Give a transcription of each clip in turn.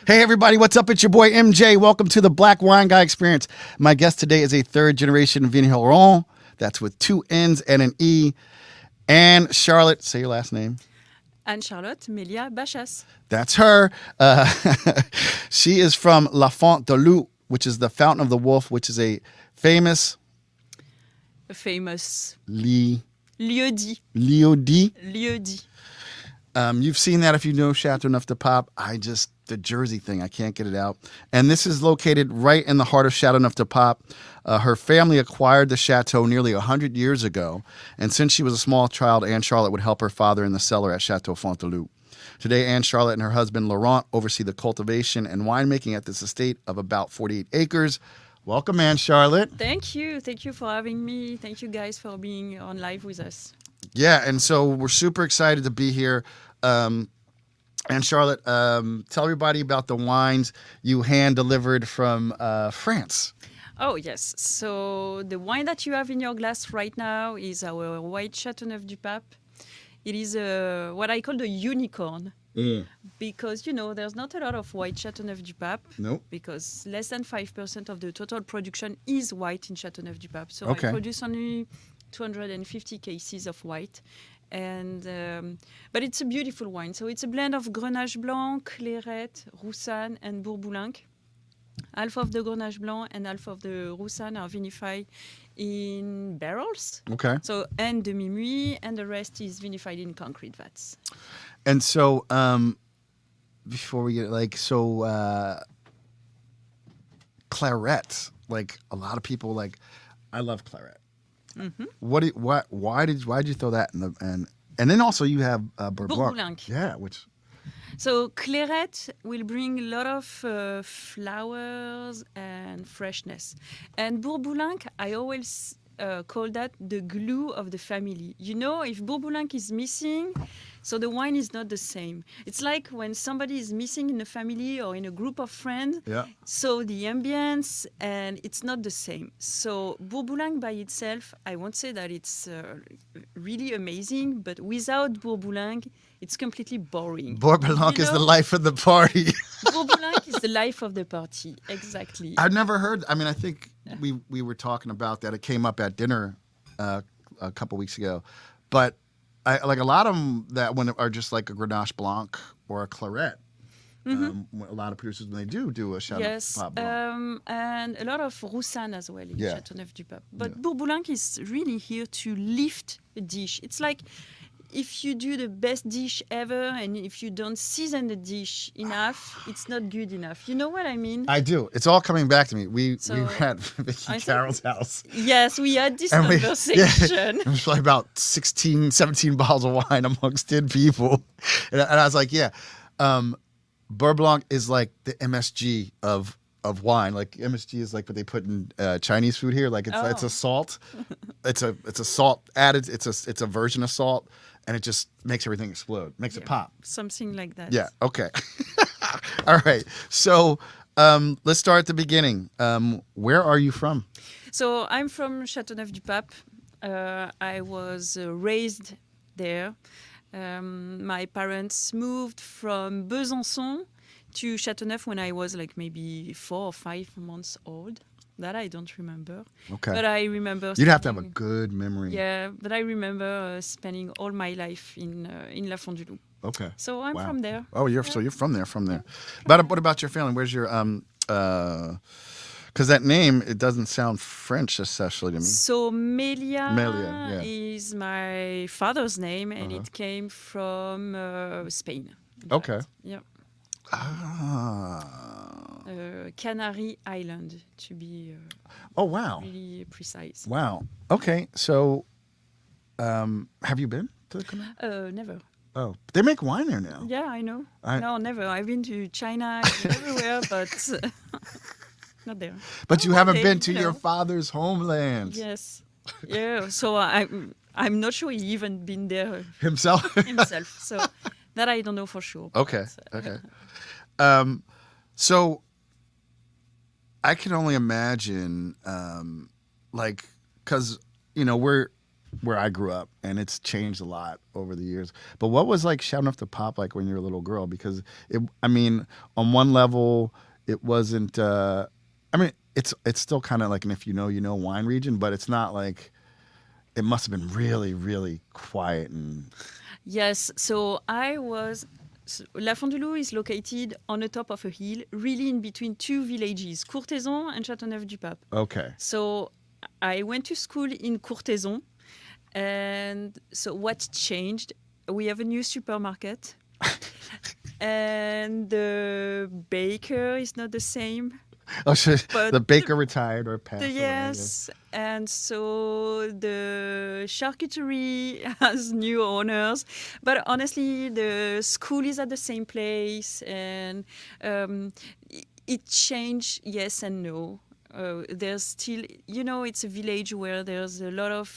Hey everybody, what's up? It's your boy MJ. Welcome to the Black Wine Guy Experience. My guest today is a third generation vigneron. That's with two N's and an E. Anne-Charlotte, say your last name. Anne-Charlotte Melia-Bacha. That's her. Uh, she is from La Font de Loup, which is the Fountain of the Wolf, which is a famous A famous lieu lieu-dit. dit. Lieu-dit. You've seen that if you know Chateauneuf-du-Pape. The Jersey thing, I can't get it out. And this is located right in the heart of Chateauneuf-du-Pape. Her family acquired the chateau nearly 100 years ago. And since she was a small child, Anne-Charlotte would help her father in the cellar at Château Font de Loup. Today, Anne-Charlotte and her husband, Laurent, oversee the cultivation and winemaking at this estate of about 48 acres. Welcome, Anne-Charlotte. Thank you. Thank you for having me. Thank you guys for being on live with us. Yeah, and so we're super excited to be here. Anne-Charlotte, tell everybody about the wines you hand-delivered from France. Oh, yes. So the wine that you have in your glass right now is our white Chateauneuf-du-Pape. It is what I call the unicorn. Because, there's not a lot of white Chateauneuf-du-Pape. Nope. Because less than 5% of the total production is white in Chateauneuf-du-Pape. So Okay. I produce only 250 cases of white. And but it's a beautiful wine. So it's a blend of Grenache Blanc, Clairette, Roussanne, and Bourboulenc. Half of the Grenache Blanc and half of the Roussanne are vinified in barrels. Okay. So and demi-muit, and the rest is vinified in concrete vats. And so, before we get claret, like a lot of people I love claret. Mm-hmm. Why did you throw that in the and then also you have Bourboulenc. Bourboulenc. Yeah, which So claret will bring a lot of flowers and freshness. And Bourboulenc, I always call that the glue of the family. If Bourboulenc is missing, so the wine is not the same. It's like when somebody is missing in a family or in a group of friends. yeah. So the ambience, and it's not the same. So Bourboulenc by itself, I won't say that it's really amazing, but without Bourboulenc, it's completely boring. Bourboulenc is the life of the party. Bourboulenc is the life of the party, exactly. I've never heard. I mean, I think we were talking about that. It came up at dinner a couple weeks ago, but I like a lot of them that when are just like a Grenache Blanc or a Claret. Mm-hmm. A lot of producers when they do a Chateau Yes, Pop Blanc. and a lot of Roussanne as well in Yeah. Chateauneuf-du-Pape. But Bourboulenc is really here to lift a dish. It's like if you do the best dish ever and if you don't season the dish enough, it's not good enough. You know what I mean? I do. It's all coming back to me. We So, were at Vicky Carroll's house. Yes, we had this And conversation. it was like about 16, 17 bottles of wine amongst 10 people. And I was like, Beurre Blanc is like the MSG of wine. Like MSG is like what they put in Chinese food here. Like it's a salt. It's a salt added. It's a version of salt, and it just makes everything explode. Makes it pop. Something like that. Yeah. Okay. All right. So let's start at the beginning. Where are you from? So I'm from Chateauneuf-du-Pape. I was raised there. My parents moved from Besançon to Chateauneuf when I was like maybe 4 or 5 months old. That I don't remember. Okay. But I remember. You'd have to have a good memory. Yeah, but I remember spending all my life in La Font du Loup. Okay. So I'm from there. Oh, you're from there. But what about your family? Where's your because that name, it doesn't sound French especially to me. So Melia yeah. is my father's name, and it came from Spain. in Okay. fact. Yeah. Canary Island, to be Oh, wow. really precise. Wow. Okay. So, have you been to the Canary? Never. Oh, they make wine there now. Yeah, I know. I- No, never. I've been to China, everywhere, but not there. But you One haven't day, been to you your know. father's homeland. Yes. Yeah. So I'm not sure he even been there Himself? himself. So that I don't know for sure. Okay. But, Okay. So I can only imagine, because we're where I grew up, and it's changed a lot over the years. But what was like Chateauneuf-du-Pape like when you were a little girl? Because I mean, on one level, it wasn't. I mean, it's still kind of like an if you know wine region, but it's not like it must have been really really quiet and Yes, so La Fond-du-Loup is located on the top of a hill, really in between two villages, Courthézon and Chateauneuf-du-Pape. okay. So I went to school in Courthézon, and so what changed? We have a new supermarket, and the baker is not the same. Oh, so But the baker retired or passed away. yes, and so the charcuterie has new owners, but honestly, the school is at the same place, and it changed. Yes and no. There's still, it's a village where there's a lot of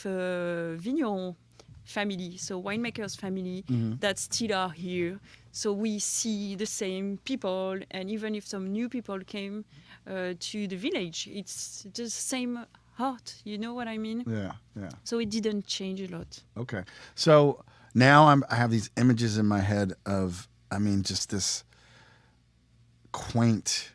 vigneron family, so winemakers family that still are here. So we see the same people, and even if some new people came to the village, it's the same heart. You know what I mean? Yeah, yeah. So it didn't change a lot. Okay. So now I have these images in my head of, I mean, just this quaint,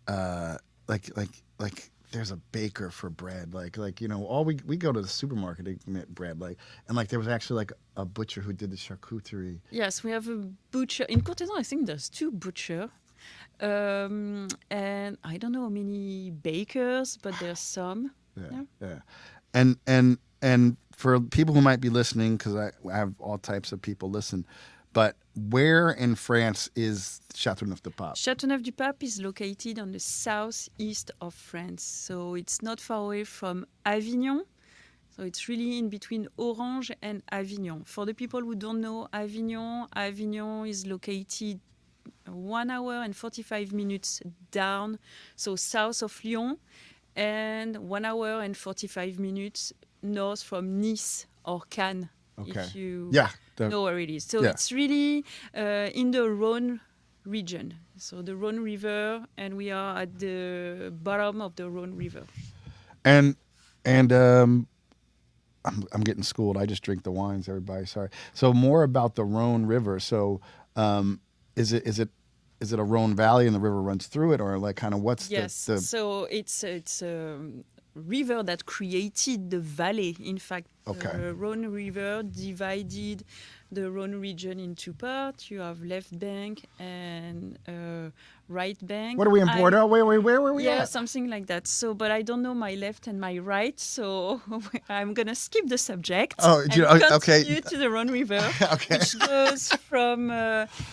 like there's a baker for bread, like all we go to the supermarket to get bread, and there was actually like a butcher who did the charcuterie. Yes, we have a butcher in Courthézon. I think there's two butchers. And I don't know how many bakers, but there's some. Yeah. And for people who might be listening, because I have all types of people listen, but where in France is Chateauneuf-du-Pape? Chateauneuf-du-Pape is located on the southeast of France, so it's not far away from Avignon. So it's really in between Orange and Avignon. For the people who don't know Avignon is located 1 hour and 45 minutes down, so south of Lyon, and 1 hour and 45 minutes north from Nice or Cannes, if you know where it is. So it's really in the Rhône region, so the Rhône River, and we are at the bottom of the Rhône River. And I'm getting schooled. I just drink the wines, everybody. Sorry. So more about the Rhône River. So is it a Rhône Valley and the river runs through it, or like kind of what's the so it's a river that created the valley. In fact, the Rhône River divided the Rhône region in two parts. You have left bank and right bank. What are we in Bordeaux? Where were we at? Yeah, something like that. So, but I don't know my left and my right, so I'm gonna skip the subject. Oh, continue to the Rhône River, okay. which goes from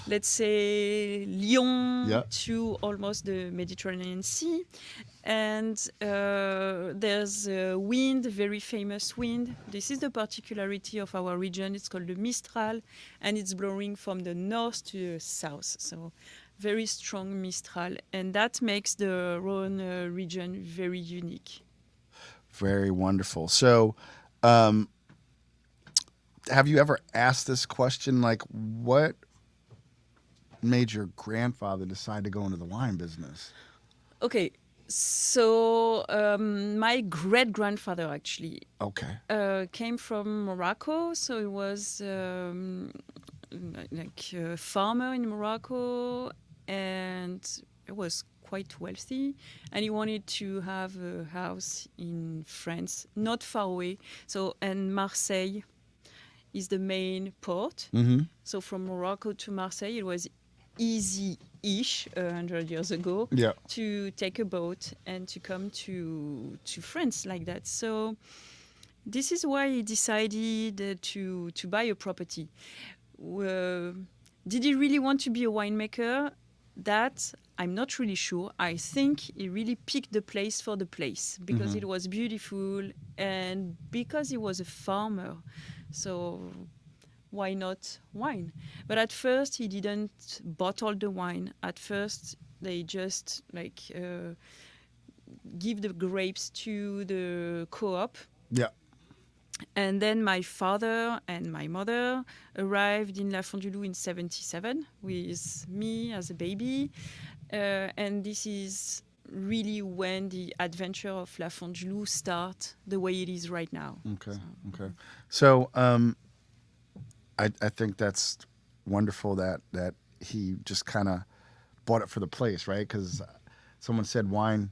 let's say Lyon to almost the Mediterranean Sea. And there's a wind, very famous wind. This is the particularity of our region. It's called the Mistral, and it's blowing from the north to the south. So very strong Mistral. And that makes the Rhône region very unique. Very wonderful. So have you ever asked this question, like what made your grandfather decide to go into the wine business? Okay. So my great-grandfather actually came from Morocco. So he was like a farmer in Morocco, and he was quite wealthy. And he wanted to have a house in France, not far away. So, and Marseille is the main port. Mm-hmm. So from Morocco to Marseille, it was easy-ish 100 years ago to take a boat and to come to France like that. So this is why he decided to buy a property. Did he really want to be a winemaker? That I'm not really sure. I think he really picked the place for the place because it was beautiful and because he was a farmer. So why not wine? But at first, he didn't bottle the wine. At first, they just give the grapes to the co-op. Yeah. And then my father and my mother arrived in La Fond-du-Loup in 1977 with me as a baby. And this is really when the adventure of La Fondue start the way it is right now. Okay. Okay. So I think that's wonderful that he just kind of bought it for the place, right? Because someone said wine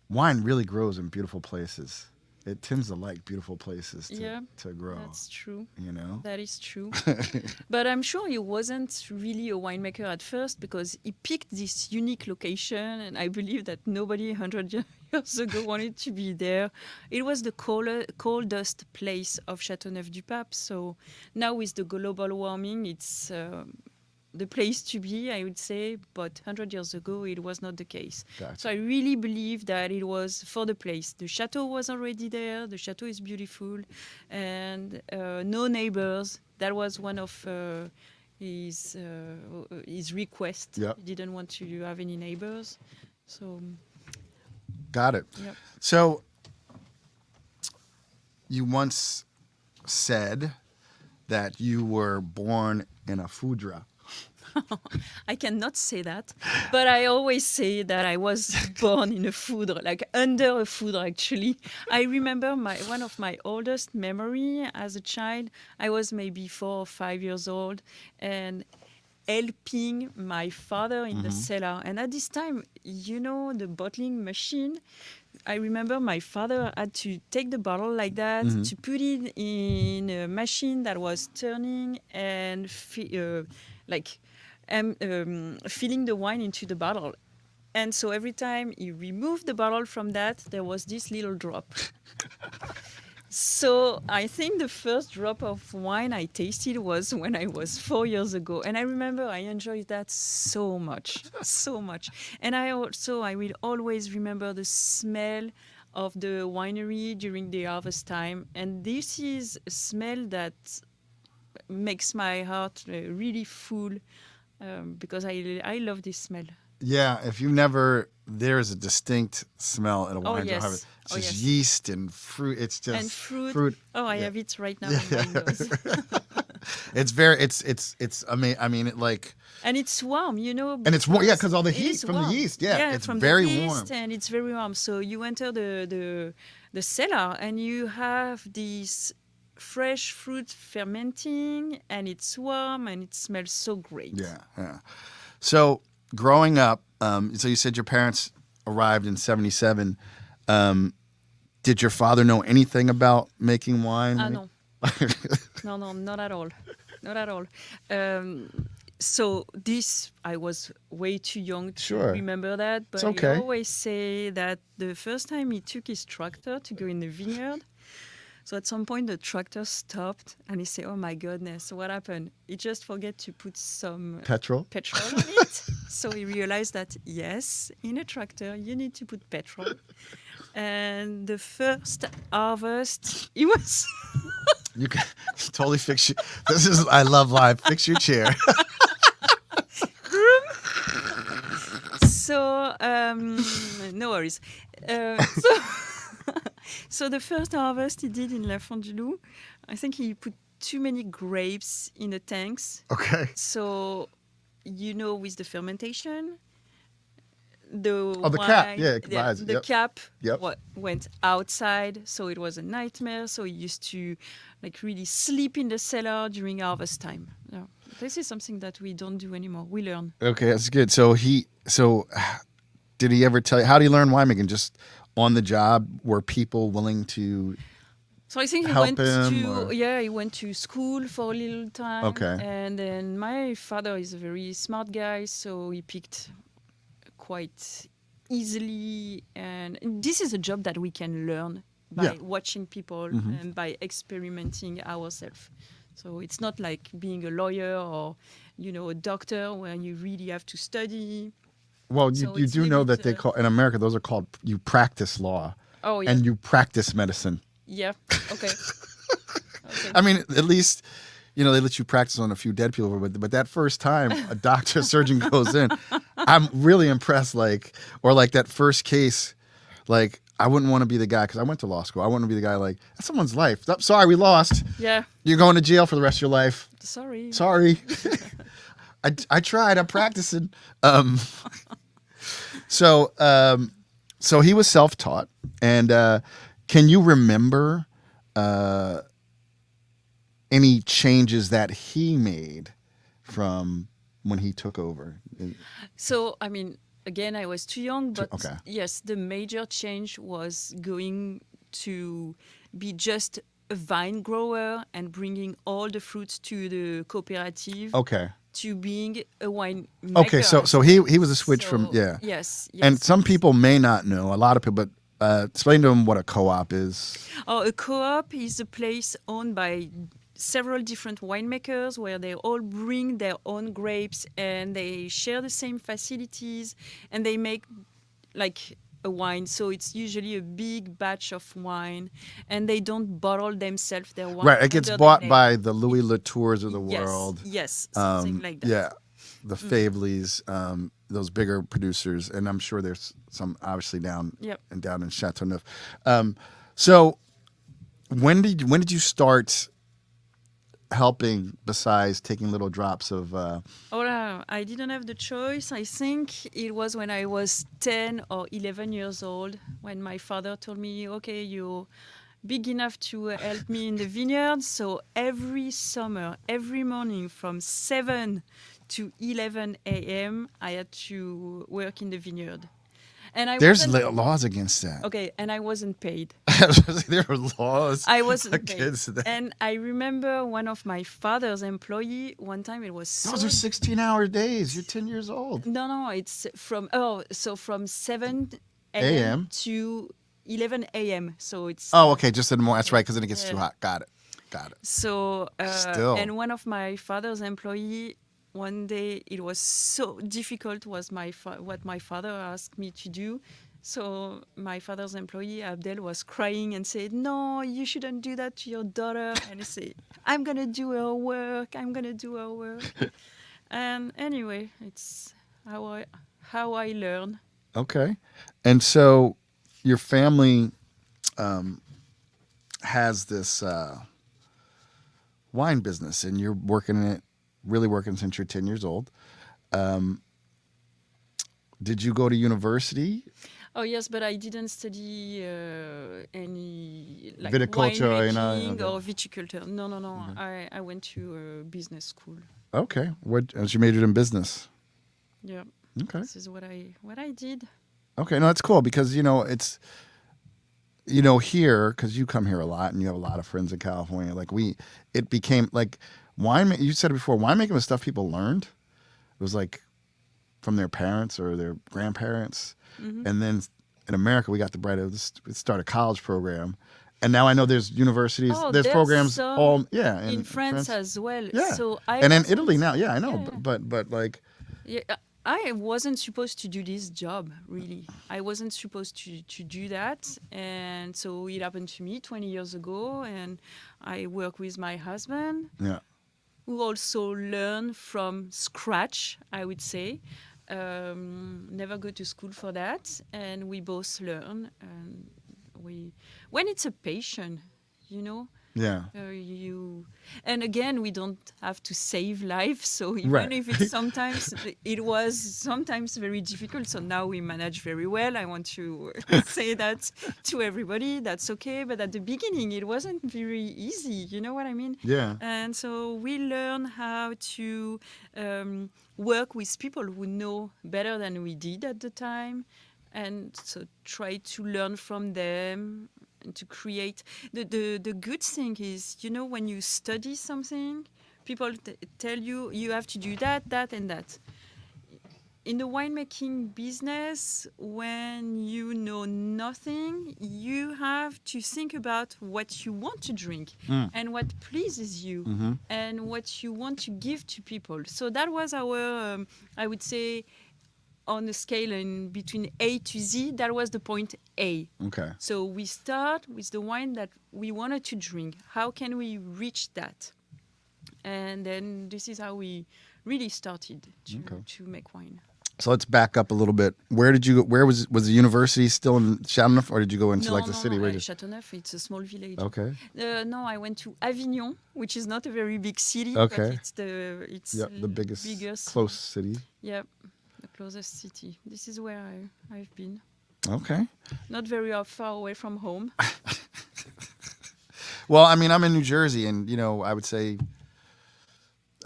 really grows in beautiful places. It tends to like beautiful places to grow. That's true. You know. That is true. But I'm sure he wasn't really a winemaker at first because he picked this unique location, and I believe that nobody 100 years ago wanted to be there. It was the coldest place of Chateauneuf-du-Pape. So now with the global warming, it's the place to be, I would say, but 100 years ago, it was not the case. Gotcha. So I really believe that it was for the place. The chateau was already there. The chateau is beautiful. And no neighbors. That was one of his requests. Yep. He didn't want to have any neighbors. So. Got it. Yep. So you once said that you were born in a foudre. I cannot say that, but I always say that I was born in a foudre, like under a foudre actually. I remember one of my oldest memory as a child, I was maybe 4 or 5 years old and helping my father in the cellar. And at this time, you know, the bottling machine, I remember my father had to take the bottle like that, to put it in a machine that was turning and filling the wine into the bottle. And so every time he removed the bottle from that, there was this little drop. So I think the first drop of wine I tasted was when I was 4 years ago. And I remember I enjoyed that so much, so much. And I will always remember the smell of the winery during the harvest time. And this is a smell that makes my heart really full. Because I love this smell. Yeah, if you there's a distinct smell at a wine jar harvest. It's just yeast and fruit. It's just and fruit. Oh, I have it right now in my nose. It's very, it's. I mean, it like. And it's warm, you know. And it's warm, because all the heat from the yeast. Yeah, it's from very the yeast, warm. and it's very warm. So you enter the cellar, and you have this fresh fruit fermenting, and it's warm, and it smells so great. Yeah. So growing up, so you said your parents arrived in 1977. Did your father know anything about making wine? No. No, not at all. Not at all. So this, I was way too young to remember that, but it's okay. I always say that the first time he took his tractor to go in the vineyard, so at some point the tractor stopped and he said, "Oh my goodness, what happened?" He just forgot to put some petrol on it. So he realized that, yes, in a tractor you need to put petrol. And the first harvest, it was... You can totally fix your... I love live. Fix your chair. So, no worries. So the first harvest he did in La Fondue, I think he put too many grapes in the tanks. Okay. So, with the fermentation, the cap, the cap Yep. went outside, so it was a nightmare. So he used to really sleep in the cellar during harvest time. Yeah. This is something that we don't do anymore. We learn. Okay, that's good. So did he ever tell you, how do you learn winemaking? Just on the job? Were people willing to So I think he went to school for a little time. Okay. And then my father is a very smart guy, so he picked quite easily. And this is a job that we can learn by watching people and by experimenting ourselves. So it's not like being a lawyer or, a doctor where you really have to study. Well, you do know that they call, in America, those are called, you practice law. Oh, yeah. And you practice medicine. Yeah, okay. I mean, at least, they let you practice on a few dead people, but that first time a doctor, surgeon goes in, I'm really impressed, that first case, I wouldn't want to be the guy, because I went to law school. I wouldn't be the guy that's someone's life. Oh, sorry, we lost. Yeah. You're going to jail for the rest of your life. Sorry. I tried. I'm practicing. So so he was self-taught, and can you remember uh, any changes that he made from when he took over? So, I mean, again, I was too young, but Okay. yes, the major change was going to be just a vine grower and bringing all the fruits to the cooperative Okay. to being a wine Okay. maker. So he was a switch from So, yeah. yes, And yes, some yes. people may not know, a lot of people, but explain to them what a co-op is. Oh, a co-op is a place owned by several different winemakers where they all bring their own grapes and they share the same facilities and they make like a wine. So it's usually a big batch of wine and they don't bottle themselves their wine Right. It gets under their bought name. by the Louis Latours of the Yes, world. yes, something like that. Yeah. The Favleys, those bigger producers, and I'm sure there's some obviously down Yep. in Chateauneuf. So when did you start helping besides taking little drops of I didn't have the choice. I think it was when I was 10 or 11 years old when my father told me, okay, you're big enough to help me in the vineyard. So every summer, every morning from 7 to 11 a.m., I had to work in the vineyard. And I there's wasn't laws against that. okay, and I wasn't paid. There are laws I wasn't paid. against that. And I remember one of my father's employee one time it was so Those are 16-hour days. You're 10 years old. No, it's from from 7 AM? a.m. to 11 a.m. So it's Oh, okay, just in the morning. That's right, because then it gets too Yeah. hot. Got it. so Still. and one of my father's employee one day it was so difficult was what my father asked me to do. So my father's employee Abdel was crying and said, "No, you shouldn't do that to your daughter." And he said, "I'm gonna do her work. I'm gonna do her work." And anyway, it's how I learn. Okay. And so your family has this wine business, and you're working in it, really working since you're 10 years old. Did you go to university? Oh yes, but I didn't study any like Viticulture, winemaking okay. or viticulture. No. I went to business school. Okay. What? You majored in business. Yeah. Okay. This is what I did. Okay. No, that's cool because it's here because you come here a lot and you have a lot of friends in California. Like it became like wine. You said it before. Winemaking was stuff people learned. It was like from their parents or their grandparents, and then in America we got the bright of start a college program, and now I know there's universities, Oh, there's programs some all in France as well. Yeah, So and in wasn't- Italy now. Yeah, I know, Yeah. but like Yeah, I wasn't supposed to do this job, really. I wasn't supposed to do that. And so it happened to me 20 years ago. And I work with my husband, yeah. who also learned from scratch, I would say. Never go to school for that. And we both learn. And when it's a passion, Yeah. And again, we don't have to save life. So even Right. if it was sometimes very difficult. So now we manage very well. I want to say that to everybody. That's okay. But at the beginning, it wasn't very easy. You know what I mean? Yeah. And so we learn how to work with people who know better than we did at the time. And so try to learn from them and to create. The good thing is, when you study something, people tell you you have to do that, that, and that. In the winemaking business, when you know nothing, you have to think about what you want to drink and what pleases you and what you want to give to people. So that was our, I would say, on a scale in between A to Z, that was the point A. Okay. So we start with the wine that we wanted to drink. How can we reach that? And then this is how we really started to make wine. So let's back up a little bit. Where did you go? Where was the university still in Chateauneuf, or did you go into the city? No, Chateauneuf, it's a small village. Okay. No, I went to Avignon, which is not a very big city, Okay. but it's the biggest biggest close city. Yeah, the closest city. This is where I've been. Okay. Not very far away from home. Well, I mean, I'm in New Jersey, and I would say,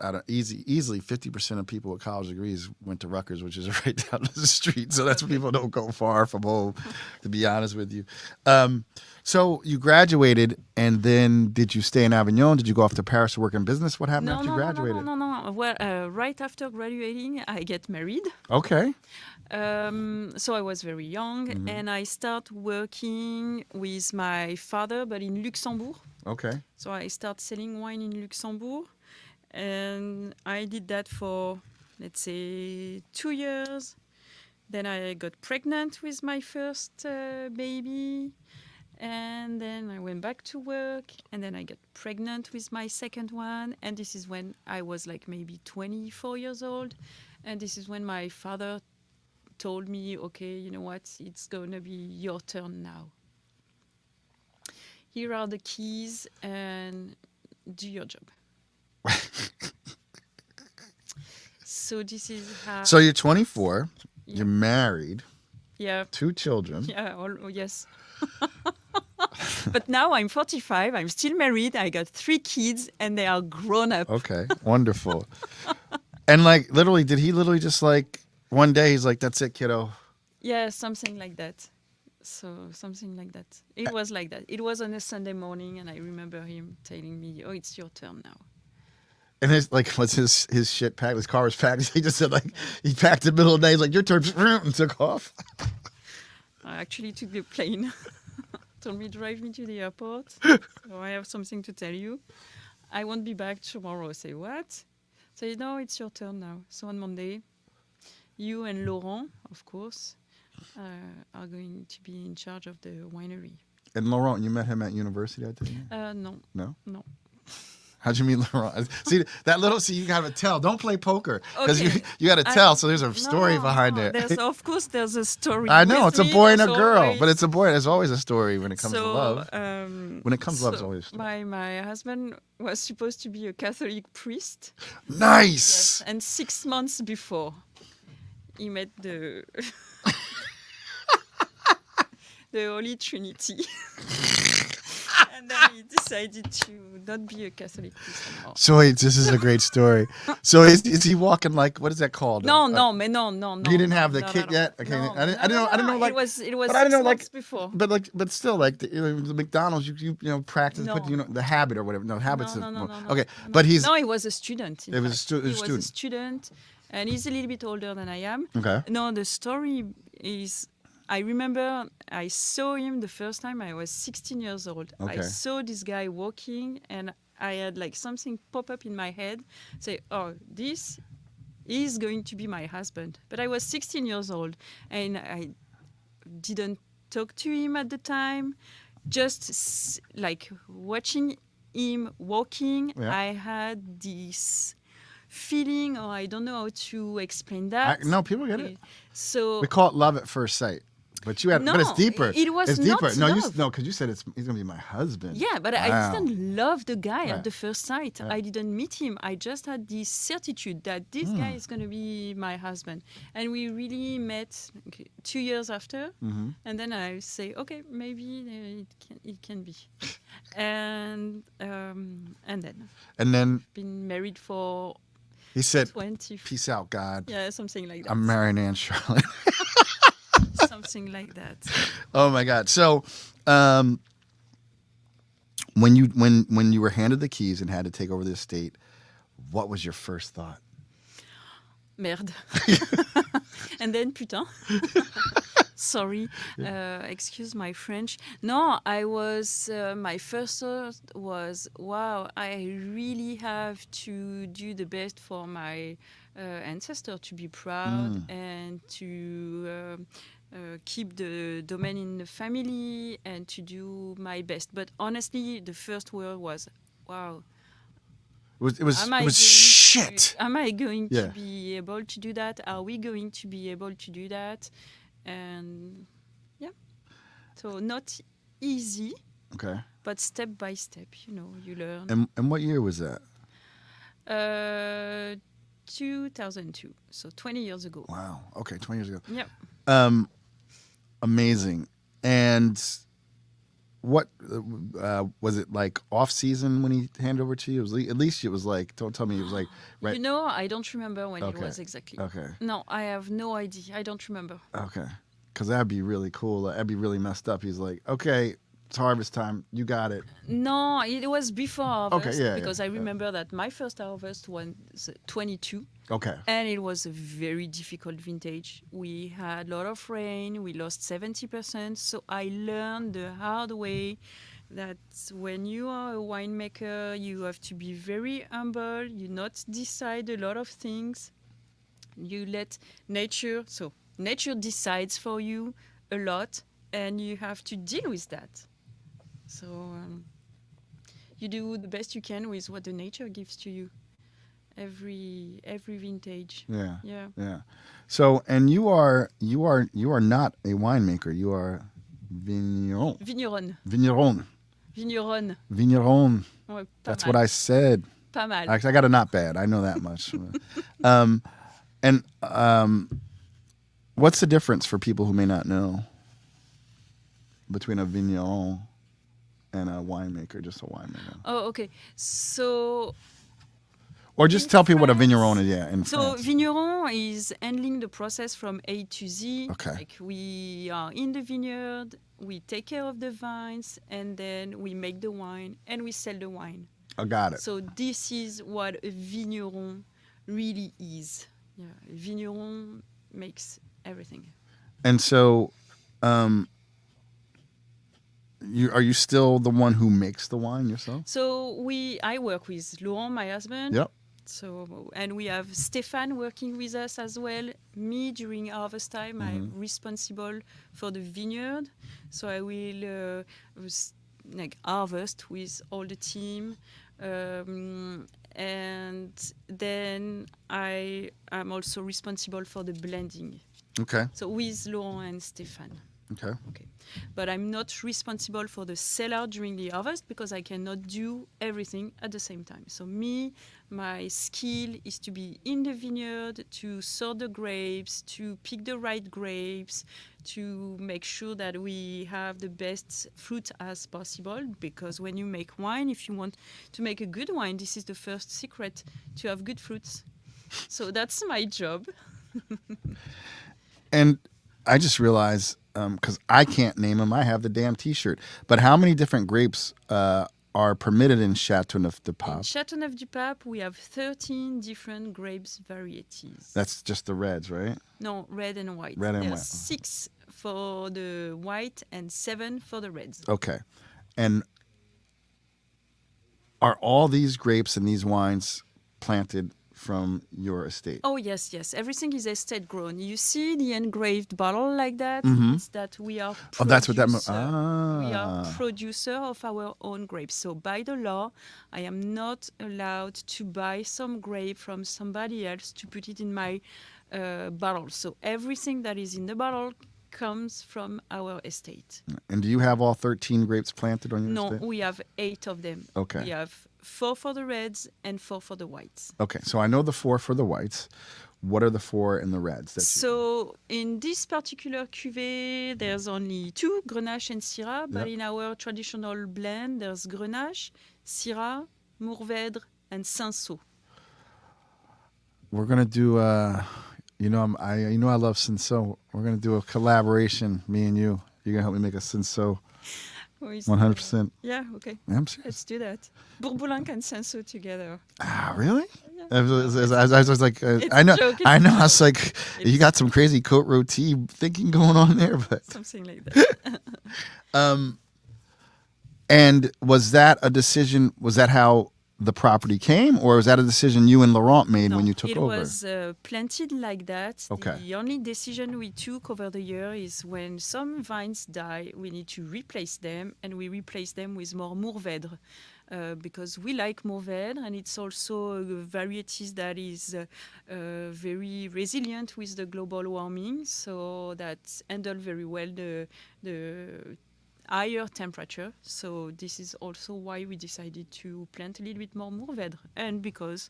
I don't easily 50% of people with college degrees went to Rutgers, which is right down the street. So that's people don't go far from home, to be honest with you. So you graduated, and then did you stay in Avignon? Did you go off to Paris to work in business? What happened No, after you no, no, no, graduated? no, no, no. Well, right after graduating, I get married. Okay. So I was very young, Mm-hmm. and I start working with my father, but in Luxembourg. Okay. So I start selling wine in Luxembourg, and I did that for, let's say, 2 years. Then I got pregnant with my first baby, and then I went back to work, and then I got pregnant with my second one, and this is when I was like maybe 24 years old, and this is when my father told me, okay, you know what, it's going to be your turn now. Here are the keys, and do your job. So this is how. So you're 24. Yeah. You're married. Yeah. 2 children. Yeah. Yes. But now I'm 45. I'm still married. I got 3 kids, and they are grown up. Okay. Wonderful. And like, literally, did he literally just like one day he's like, "That's it, kiddo." Yeah, something like that. So something like that. It was like that. It was on a Sunday morning, and I remember him telling me, "Oh, it's your turn now." And was his shit packed? His car was packed. He just said like he packed in the middle of the day. He's like, "Your turn," and took off. I actually took the plane. Told me, drive me to the airport. So I have something to tell you. I won't be back tomorrow. I say, what? Say, no, it's your turn now. So on Monday, you and Laurent, of course, are going to be in charge of the winery. And Laurent, you met him at university, I think? No. No? No. How'd you meet Laurent? See, you gotta tell. Don't play poker. Because Okay. you gotta tell, so there's a story behind it. Of course, there's a story. I know, with it's a me, boy and a there's girl. always- But it's a boy. There's always a story when it comes to love. When it comes to love, it's so always a story. my husband was supposed to be a Catholic priest. Nice! And 6 months before, he met the the Holy Trinity. And then he decided to not be a Catholic priest anymore. So wait, this is a great story. So is he walking like, what is that called? No. You didn't have the not kit at all. yet? Okay, No, I didn't know like. it was but I didn't know, 6 months before. But still, like the McDonald's, you practice, No. put the habit or whatever. No, habits. No. Okay, but he's No, he was a student. It was a stu- He a was a student, and he's a little bit older than I am. okay. No, the story is, I remember I saw him the first time I was 16 years old. Okay. I saw this guy walking, and I had like something pop up in my head, say, oh, this is going to be my husband. But I was 16 years old, and I didn't talk to him at the time. Just like watching him walking, Yeah. I had this feeling, or I don't know how to explain that. No, people get it. So We call it love at first sight. But but it's No, deeper. it was it's deeper. not No, love. because you said he's gonna be my husband. yeah, but Wow. I didn't love the guy Right. at the first sight. Right. I didn't meet him. I just had this certitude that this guy is going to be my husband. And we really met 2 years after. Mm-hmm. And then I say, okay, maybe it can be. And then been married for He said, 20. "Peace out, God. Yeah, something like that. I'm marrying Anne-Charlotte." Something like that. Oh my God! So, when you were handed the keys and had to take over the estate, what was your first thought? Merde. And then, putain. Sorry. Excuse my French. No, I was, my first thought was, wow, I really have to do the best for my ancestor, to be proud and to keep the domain in the family and to do my best. But honestly, the first word was, wow. It was Am I going shit. Am I going Yeah. to be able to do that? Are we going to be able to do that? And yeah, so not easy, Okay. but step by step, you learn. And what year was that? 2002, so 20 years ago. Wow. Okay, 20 years ago. Yeah. Amazing. And what was it like off season when he handed over to you? It was at least it was like. Don't tell me it was like right. You know, I don't remember when it Okay. was exactly. Okay. No, I have no idea. I don't remember. Okay. Because that'd be really cool. That'd be really messed up. He's like, okay, it's harvest time. You got it. No, it was before harvest. yeah, because yeah, I remember that my first harvest was 22. Okay. And it was a very difficult vintage. We had a lot of rain. We lost 70%. So I learned the hard way that when you are a winemaker, you have to be very humble. You not decide a lot of things. You let nature, so nature decides for you a lot, and you have to deal with that. So you do the best you can with what the nature gives to you. Every vintage. Yeah. Yeah. Yeah. So, and you are not a winemaker. You are vigneron. Vigneron. Vigneron. Vigneron. Vigneron. Ouais, That's mal. what I said. Pas mal. I got a not bad. I know that much. What's the difference for people who may not know between a vigneron and a winemaker, just a winemaker? Oh, okay. So Or just in tell people what a France- vigneron is, in So France. vigneron is handling the process from A to Z. Okay. Like we are in the vineyard, we take care of the vines, and then we make the wine and we sell the wine. I got it. So this is what a vigneron really is. Yeah, a vigneron makes everything. And so, are you still the one who makes the wine yourself? So I work with Laurent, my husband. Yep. So, and we have Stéphane working with us as well. Me during harvest time, I'm responsible for the vineyard. So I will harvest with all the team. And then I am also responsible for the blending. Okay. So with Laurent and Stéphane. Okay. Okay. But I'm not responsible for the cellar during the harvest because I cannot do everything at the same time. So my skill is to be in the vineyard, to sort the grapes, to pick the right grapes, to make sure that we have the best fruit as possible. Because when you make wine, if you want to make a good wine, this is the first secret, to have good fruits. So that's my job. And I just realized, because I can't name them, I have the damn T-shirt. But how many different grapes are permitted in In Chateauneuf-du-Pape? Chateauneuf-du-Pape, we have 13 different grapes varieties. That's just the reds, right? No, red and white. Red and There's white. 6 for the white and 7 for the reds. Okay. And are all these grapes and these wines planted from your estate? Oh, yes, yes. Everything is estate grown. You see the engraved bottle like that? It's that we are producer. Oh, that's what that We are producer of our own grapes. So by the law, I am not allowed to buy some grape from somebody else to put it in my bottle. So everything that is in the bottle comes from our estate. And do you have all 13 grapes planted on your No, estate? we have 8 of them. Okay. We have 4 for the reds and 4 for the whites. Okay, so I know the 4 for the whites. What are the 4 in the reds? So in this particular cuvée, there's only 2, Grenache and Syrah. But in our traditional blend, there's Grenache, Syrah, Mourvèdre, and Cinsault. We're gonna do. I love Cinsault. We're gonna do a collaboration, me and you. You're gonna help me make a Cinsault. 100%. Yeah, okay. I'm serious. Let's do that. Bourboulinque and Cinsault together. Ah, really? Yeah. I was like, I know. joke, I it's know. a I was like, joke. you got some crazy Côte Rôtie thinking going on there, but. Something like that. And was that a decision? Was that how the property came, or was that a decision you and Laurent made when you took over? It was planted like that. Okay. The only decision we took over the year is when some vines die, we need to replace them, and we replace them with more Mourvèdre. Because we like Mourvèdre, and it's also a variety that is very resilient with the global warming, so that handle very well the higher temperature. So this is also why we decided to plant a little bit more Mourvèdre, and because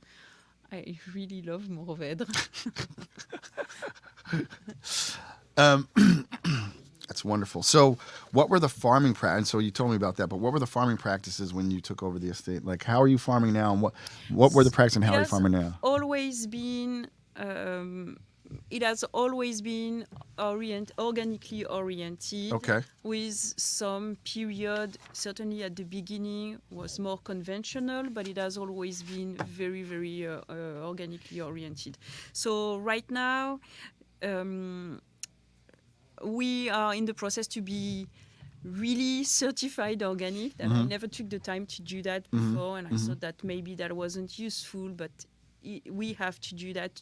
I really love Mourvèdre. That's That's wonderful. So, what were the farming practices? So you told me about that, but what were the farming practices when you took over the estate? Like, how are you farming now, and what were the practices, and It how are you has farming now? always been um, it has always been organically oriented, Okay. with some period, certainly at the beginning, was more conventional, but it has always been very, very organically oriented. So right now, um, we are in the process to be really certified organic, and I never took the time to do that before, and I thought that maybe that wasn't useful, but we have to do that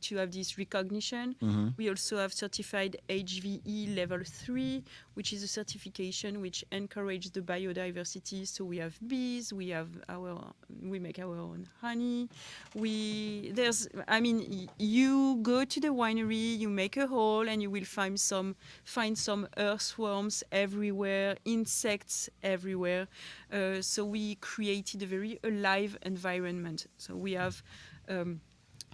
to have this recognition. We also have certified HVE level 3, which is a certification which encourages the biodiversity. So we have bees, we make our own honey. You go to the winery, you make a hole, and you will find some earthworms everywhere, insects everywhere. So we created a very alive environment. So we have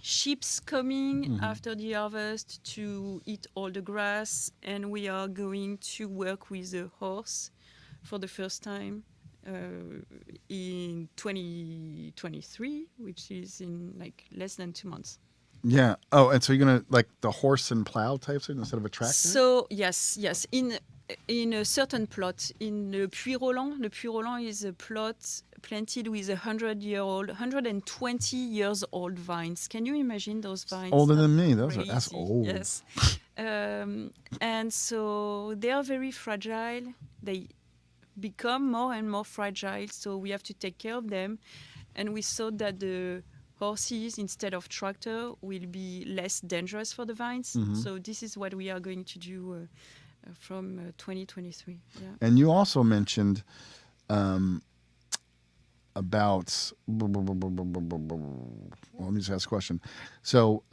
sheep coming after the harvest to eat all the grass, and we are going to work with a horse for the first time in 2023, which is in like less than 2 months. Yeah. Oh, and so you're gonna like the horse and plow type thing instead of a tractor? So yes, in a certain plot in Le Puy-Roland. Le Puy-Roland is a plot planted with 120 years old vines. Can you imagine those vines? Older than me. That's Crazy. old. Yes. And so they are very fragile. They become more and more fragile, so we have to take care of them. And we thought that the horses instead of tractor will be less dangerous for the vines. So this is what we are going to do from 2023. Yeah. And you also mentioned about. Well, let me just ask a question. So,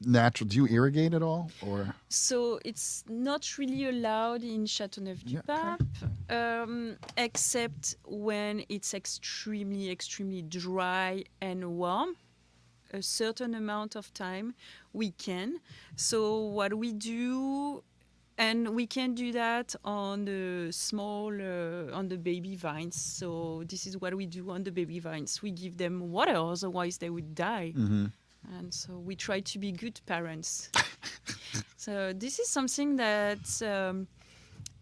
natural. Do you irrigate at all, or? So it's not really allowed in Chateauneuf-du-Pape, except when it's extremely, extremely dry and warm. A certain amount of time we can. So what we do, and we can do that on the on the baby vines. So this is what we do on the baby vines. We give them water, otherwise they would die. And so we try to be good parents. So this is something that,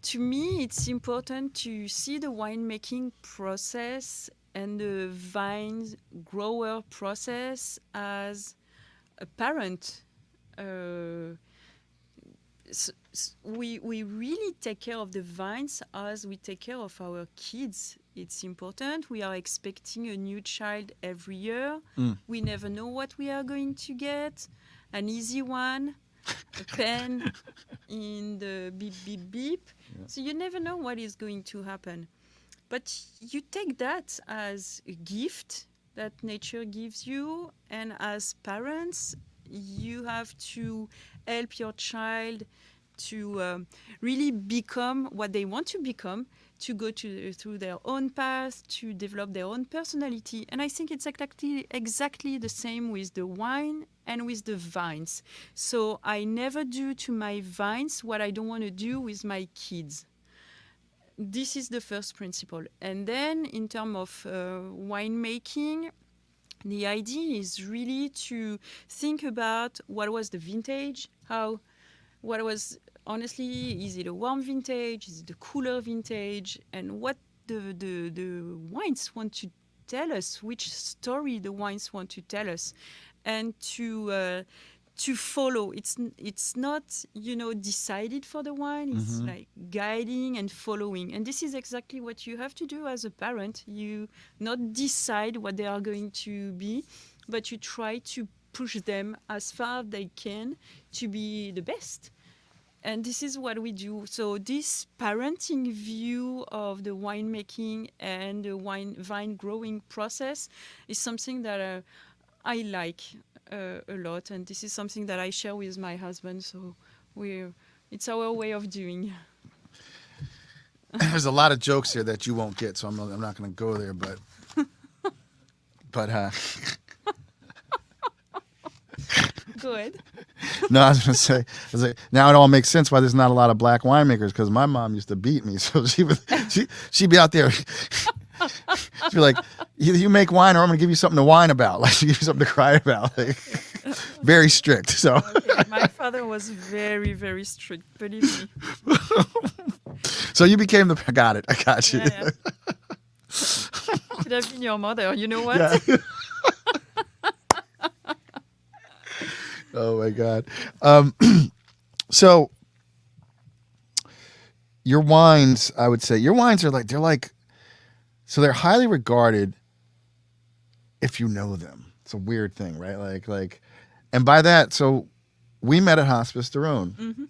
to me, it's important to see the winemaking process and the vine grower process as a parent. We really take care of the vines as we take care of our kids. It's important. We are expecting a new child every year. We never know what we are going to get. An easy one, a pen in the beep, beep, beep. Yeah. So you never know what is going to happen. But you take that as a gift that nature gives you. And as parents, you have to help your child to really become what they want to become, to go through their own path, to develop their own personality. And I think it's exactly the same with the wine and with the vines. So I never do to my vines what I don't want to do with my kids. This is the first principle. And then in terms of winemaking, the idea is really to think about what was the vintage, honestly, is it a warm vintage, is it a cooler vintage, and what the wines want to tell us, which story the wines want to tell us, and to follow. It's not, decided for the wine. It's like guiding and following. And this is exactly what you have to do as a parent. You not decide what they are going to be, but you try to push them as far as they can to be the best. And this is what we do. So this parenting view of the winemaking and the vine growing process is something that I like a lot, and this is something that I share with my husband. So it's our way of doing. There's a lot of jokes here that you won't get, so I'm not going to go there. But Go ahead. No, I was going to say, now it all makes sense why there's not a lot of black winemakers, because my mom used to beat me. So she'd be out there. She'd be like, you make wine or I'm going to give you something to whine about. Like, she'd give you something to cry about. Like, very strict. So Okay, my father was very, very strict, believe me. so you became the, got it. I got you. Yeah, yeah. Could have been your mother, you know what? Yeah. Oh my God. So your wines, I would say your wines are so they're highly regarded if you know them. It's a weird thing, right? Like, and by that, so we met at Hospice de Rhone.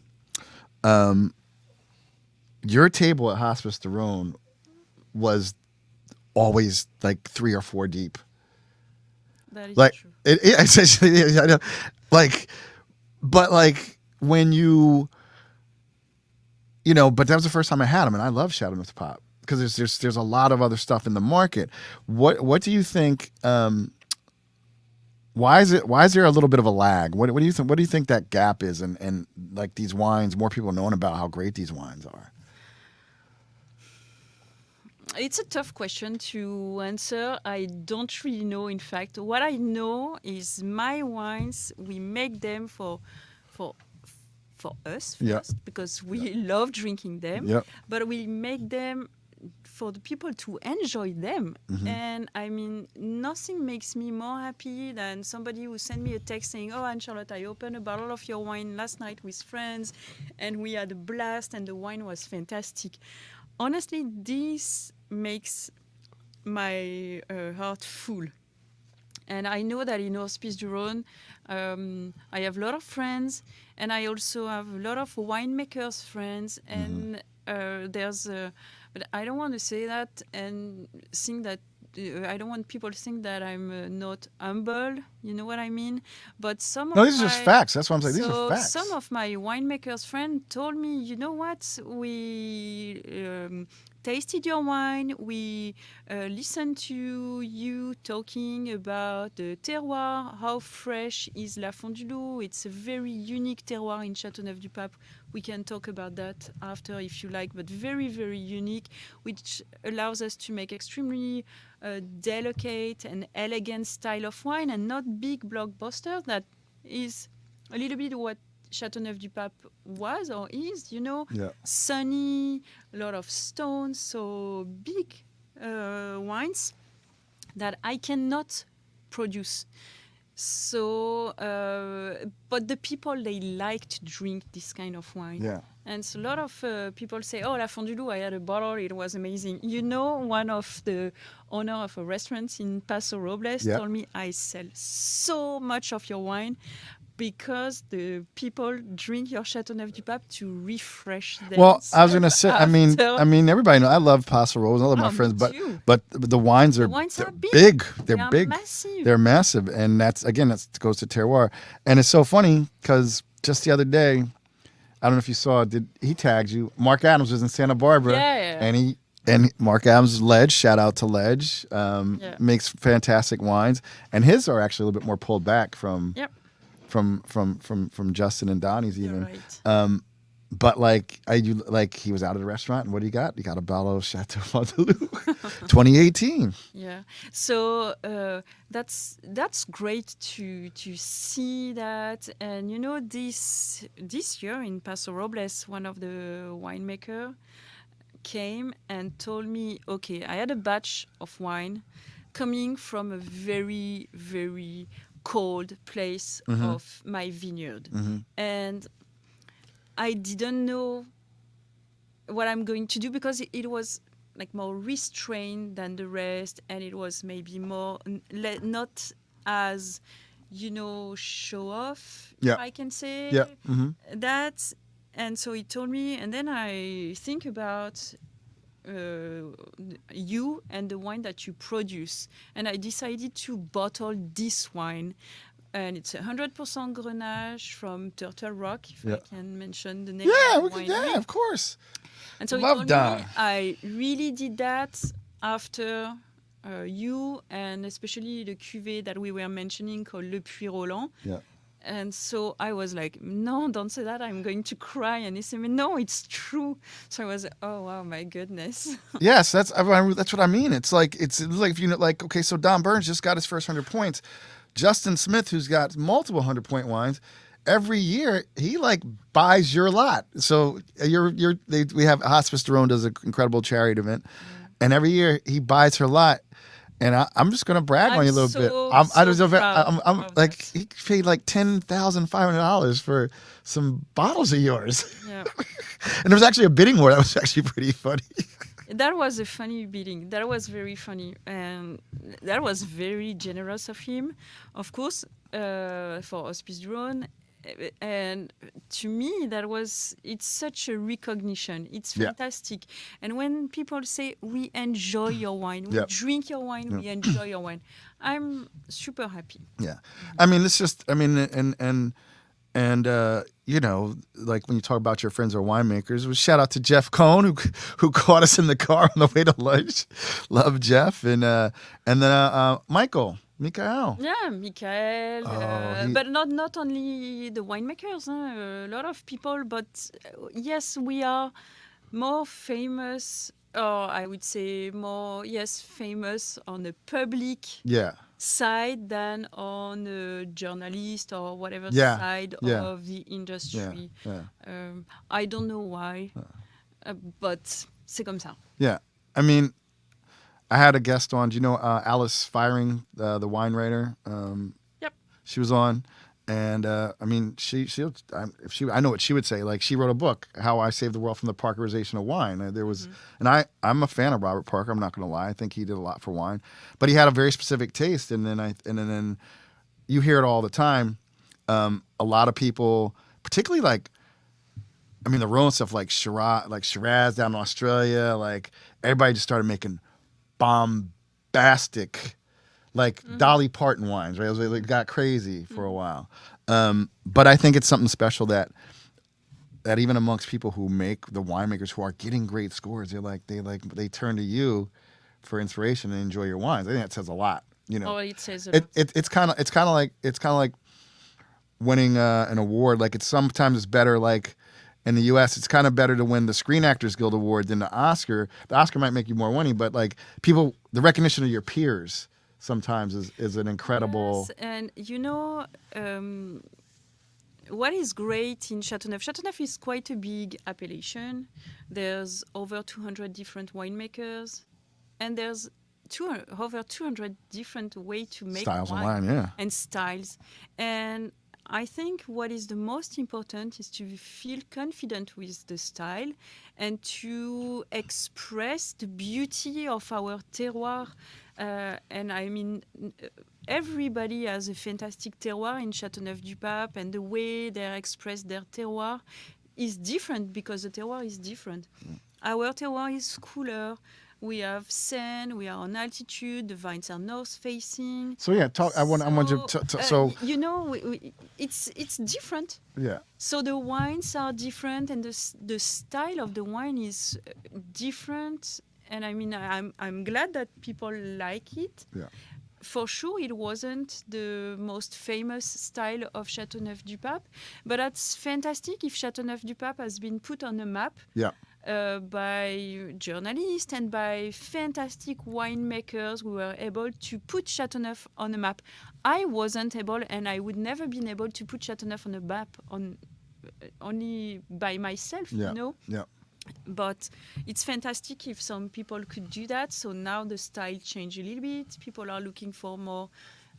Mm-hmm. Your table at Hospice de Rhone was always like 3 or 4 deep. That is Like true. it essentially is. I know. Like, but like when you know, but that was the first time I had them, and I love Chateauneuf-du-Pape because there's a lot of other stuff in the market. What do you think? Why is there a little bit of a lag? What do you think? What do you think that gap is? And like these wines, more people knowing about how great these wines are. It's a tough question to answer. I don't really know. In fact, what I know is my wines. We make them for us Yeah. first because we love drinking them. Yep. But we make them for the people to enjoy them. And I mean, nothing makes me more happy than somebody who sent me a text saying, "Oh, Anne-Charlotte, I opened a bottle of your wine last night with friends, and we had a blast, and the wine was fantastic." Honestly, this makes my heart full. And I know that in Hospice du Rhône, I have a lot of friends, and I also have a lot of winemakers friends. And but I don't want to say that and think that I don't want people to think that I'm not humble. You know what I mean? But No, these are just facts. That's what I'm saying. These so are facts. some of my winemakers friends told me, you know what? We tasted your wine. We listened to you talking about the terroir, how fresh is La Fond du Loup. It's a very unique terroir in Chateauneuf-du-Pape. We can talk about that after if you like, but very, very unique, which allows us to make extremely delicate and elegant style of wine and not big blockbuster that is a little bit what Chateauneuf-du-Pape was or is, you know, Yeah. sunny, a lot of stones, so big wines that I cannot produce. So, but the people, they like to drink this kind of wine. Yeah. And so a lot of people say, "Oh, La Fond du Loup, I had a bottle, it was amazing." You know, one of the owner of a restaurant in Paso Robles Yeah. told me, "I sell so much of your wine because the people drink your Chateauneuf-du-Pape to refresh themselves." Well, I was gonna say. I mean, after." everybody knows I love Paso Robles. I love my Oh, friends, me too. but the wines are are big. big. They They're are big. massive. They're massive, and that goes to terroir. And it's so funny because just the other day, I don't know if you saw. He tagged you? Mark Adams was in Santa Barbara, Yeah. and Mark Adams is Ledge. Shout out to Ledge. Makes fantastic wines, and his are actually a little bit more pulled back from. Yep. From Justin and Donnie's even. You're right. But he was out at a restaurant, and what do you got? You got a bottle of Chateau Loup, 2018. Yeah. So that's great to see that. And you know, this year in Paso Robles, one of the winemaker came and told me, "Okay, I had a batch of wine coming from a very, very cold place of my vineyard. And I didn't know what I'm going to do because it was like more restrained than the rest, and it was maybe more not as, you know, show off, if I can say that." And so he told me, and then I think about you and the wine that you produce, and I decided to bottle this wine, and it's 100% Grenache from Turtle Rock, if I can mention the name. Yeah, of course. And so he Love told Don. me I really did that after you, and especially the cuvée that we were mentioning called Le Puy Roland. Yeah. And so I was like, no, don't say that. I'm going to cry. And he said, no, it's true. So I was, oh, wow, my goodness. Yes, that's what I mean. It's like if you know, like, okay, so Don Burns just got his first 100 points. Justin Smith, who's got multiple 100-point wines, every year he like buys your lot. So we have Hospice de Rhone does an incredible charity event, and every year he buys her lot. And I'm just gonna brag on I'm you a little bit. I so don't know if proud I'm of like that. he paid like $10,500 for some bottles of yours, Yeah. and there was actually a bidding war that was actually pretty funny. That was a funny bidding. That was very funny. And that was very generous of him, of course, for Hospice de Rhone. And to me, it's such a recognition. It's Yeah. fantastic. And when people say, we enjoy your wine, we Yep. drink your wine, we enjoy your wine, I'm super happy. Yeah, I mean, it's just, I mean, and you know, like when you talk about your friends or winemakers, well, shout out to Jeff Cohn who caught us in the car on the way to lunch. Love Jeff, and then Mikael. Yeah, Michael, He- but not only the winemakers, a lot of people. But yes, we are more famous, or I would say more, yes, famous on the public Yeah, side than on a journalist or whatever Yeah, side yeah, of the industry. yeah. I don't know why, but c'est comme ça. Yeah. I mean, I had a guest on. Do you know Alice Firing, the wine writer? Yep. She was on, and I mean, I know what she would say. Like, she wrote a book, "How I Saved the World from the Parkerization of Wine." There was, and I'm a fan of Robert Parker. I'm not going to lie. I think he did a lot for wine, but he had a very specific taste. And then you hear it all the time. A lot of people, particularly like, I mean, the Rhone stuff, like Shiraz down in Australia, like everybody just started making bombastic, like Dolly Parton wines, right? It got crazy for a while. But I think it's something special that even amongst people who make the winemakers who are getting great scores, they turn to you for inspiration and enjoy your wines. I think that says a lot. You know, Oh, it says a lot. it's kind of like winning an award. Like, it's sometimes better, like in the U.S., it's kind of better to win the Screen Actors Guild Award than the Oscar. The Oscar might make you more money, but like the recognition of your peers sometimes is an incredible. Yes, and you know, what is great in Chateauneuf? Chateauneuf is quite a big appellation. There's over 200 different winemakers, and there's over 200 different ways to make Styles of wine, yeah. and styles. And I think what is the most important is to feel confident with the style and to express the beauty of our terroir. And I mean, everybody has a fantastic terroir in Chateauneuf-du-Pape, and the way they express their terroir is different because the terroir is different. Our terroir is cooler. We have sand. We are on altitude. The vines are north-facing. So yeah, I want you to so you know, it's different. yeah. So the wines are different, and the style of the wine is different. And I mean, I'm glad that people like it. Yeah. For sure, it wasn't the most famous style of Chateauneuf-du-Pape, but that's fantastic if Chateauneuf-du-Pape has been put on a map. Yeah. By journalists and by fantastic winemakers who were able to put Chateauneuf on a map. I wasn't able, and I would never been able to put Chateauneuf on a map only by myself, Yeah. you know? Yeah. But it's fantastic if some people could do that. So now the style changed a little bit. People are looking for more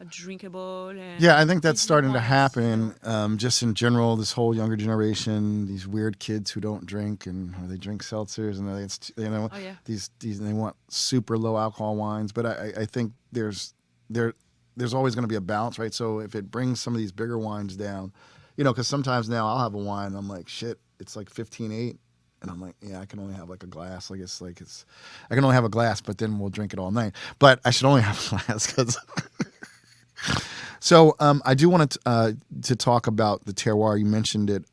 drinkable. And Yeah, I think that's easy starting to wines, happen. you know. Just in general, this whole younger generation, these weird kids who don't drink and or they drink seltzers and Oh, yeah. these they want super low alcohol wines. But I think there's always going to be a balance, right? So if it brings some of these bigger wines down, you know, because sometimes now I'll have a wine and I'm like, shit, it's like 15.8. And I'm like, yeah, I can only have like a glass. I can only have a glass, but then we'll drink it all night. But I should only have a glass because. So I do want to talk about the terroir. You mentioned it.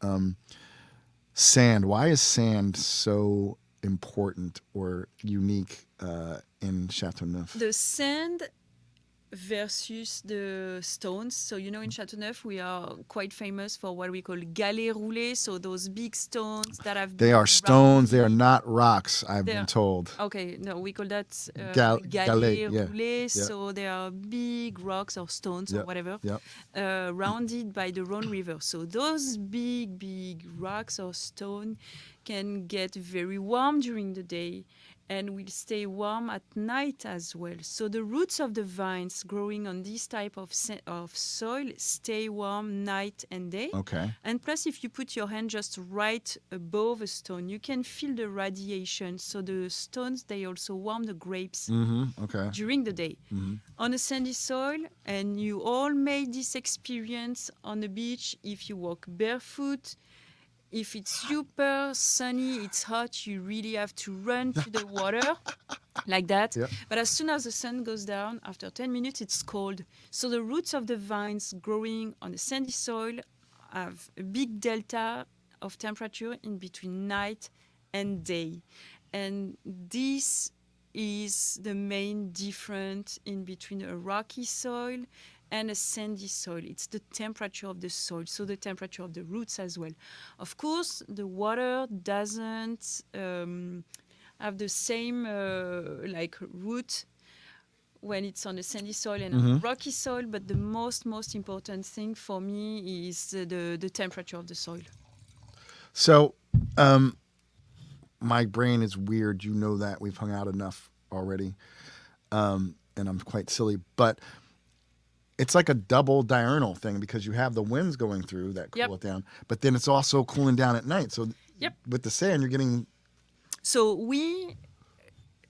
Sand. Why is sand so important or unique in Chateauneuf? The sand versus the stones. So, you know, in Chateauneuf, we are quite famous for what we call galets roulés. So those big stones that have They been are stones. They are rounded. not rocks, I've been They're told. okay. No, we call that Galet, galets yeah. roulés. Yeah. So they are big rocks or stones or Yep. whatever, Yep. rounded by the Rhone River. So those big rocks or stone can get very warm during the day and will stay warm at night as well. So the roots of the vines growing on this type of soil stay warm night and day. Okay. And plus, if you put your hand just right above a stone, you can feel the radiation. So the stones, they also warm the grapes Okay. during the day. On a sandy soil, and you all made this experience on the beach if you walk barefoot. If it's super sunny, it's hot, you really have to run to the water like that. Yep. But as soon as the sun goes down, after 10 minutes, it's cold. So the roots of the vines growing on the sandy soil have a big delta of temperature in between night and day. And this is the main difference in between a rocky soil and a sandy soil. It's the temperature of the soil, so the temperature of the roots as well. Of course, the water doesn't have the same root when it's on a sandy soil and on a rocky soil, but the most important thing for me is the temperature of the soil. So, my brain is weird. You know that. We've hung out enough already. And I'm quite silly. But it's like a double diurnal thing because you have the winds going through that cool it down, but then it's also cooling down at night. So with the sand, you're getting... So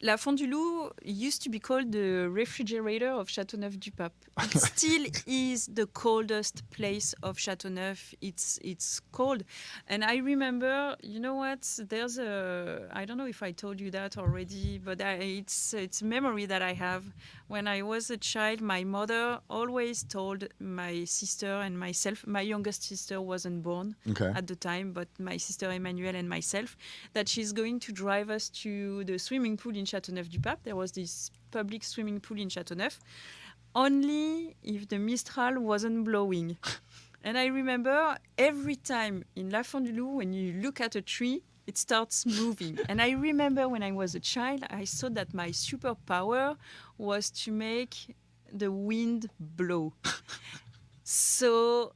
La Font du Loup used to be called the refrigerator of Chateauneuf-du-Pape. It still is the coldest place of Chateauneuf. It's cold. And I remember, you know what, there's I don't know if I told you that already, but it's a memory that I have. When I was a child, my mother always told my sister and myself, my youngest sister wasn't born at the time, but my sister Emmanuelle and myself, that she's going to drive us to the swimming pool in Chateauneuf-du-Pape. There was this public swimming pool in Chateauneuf, only if the Mistral wasn't blowing. And I remember every time in La Font du Loup, when you look at a tree, it starts moving. And I remember when I was a child, I thought that my superpower was to make the wind blow. So,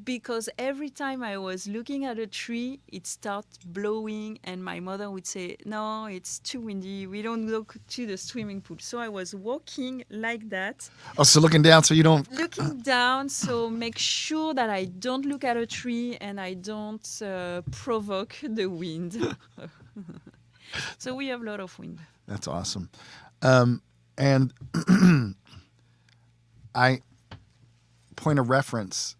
because every time I was looking at a tree, it started blowing, and my mother would say, "No, it's too windy. We don't go to the swimming pool." So I was walking like that. Oh, so looking down so you don't... Looking down, so make sure that I don't look at a tree and I don't provoke the wind. So we have a lot of wind. That's awesome. And I point of reference.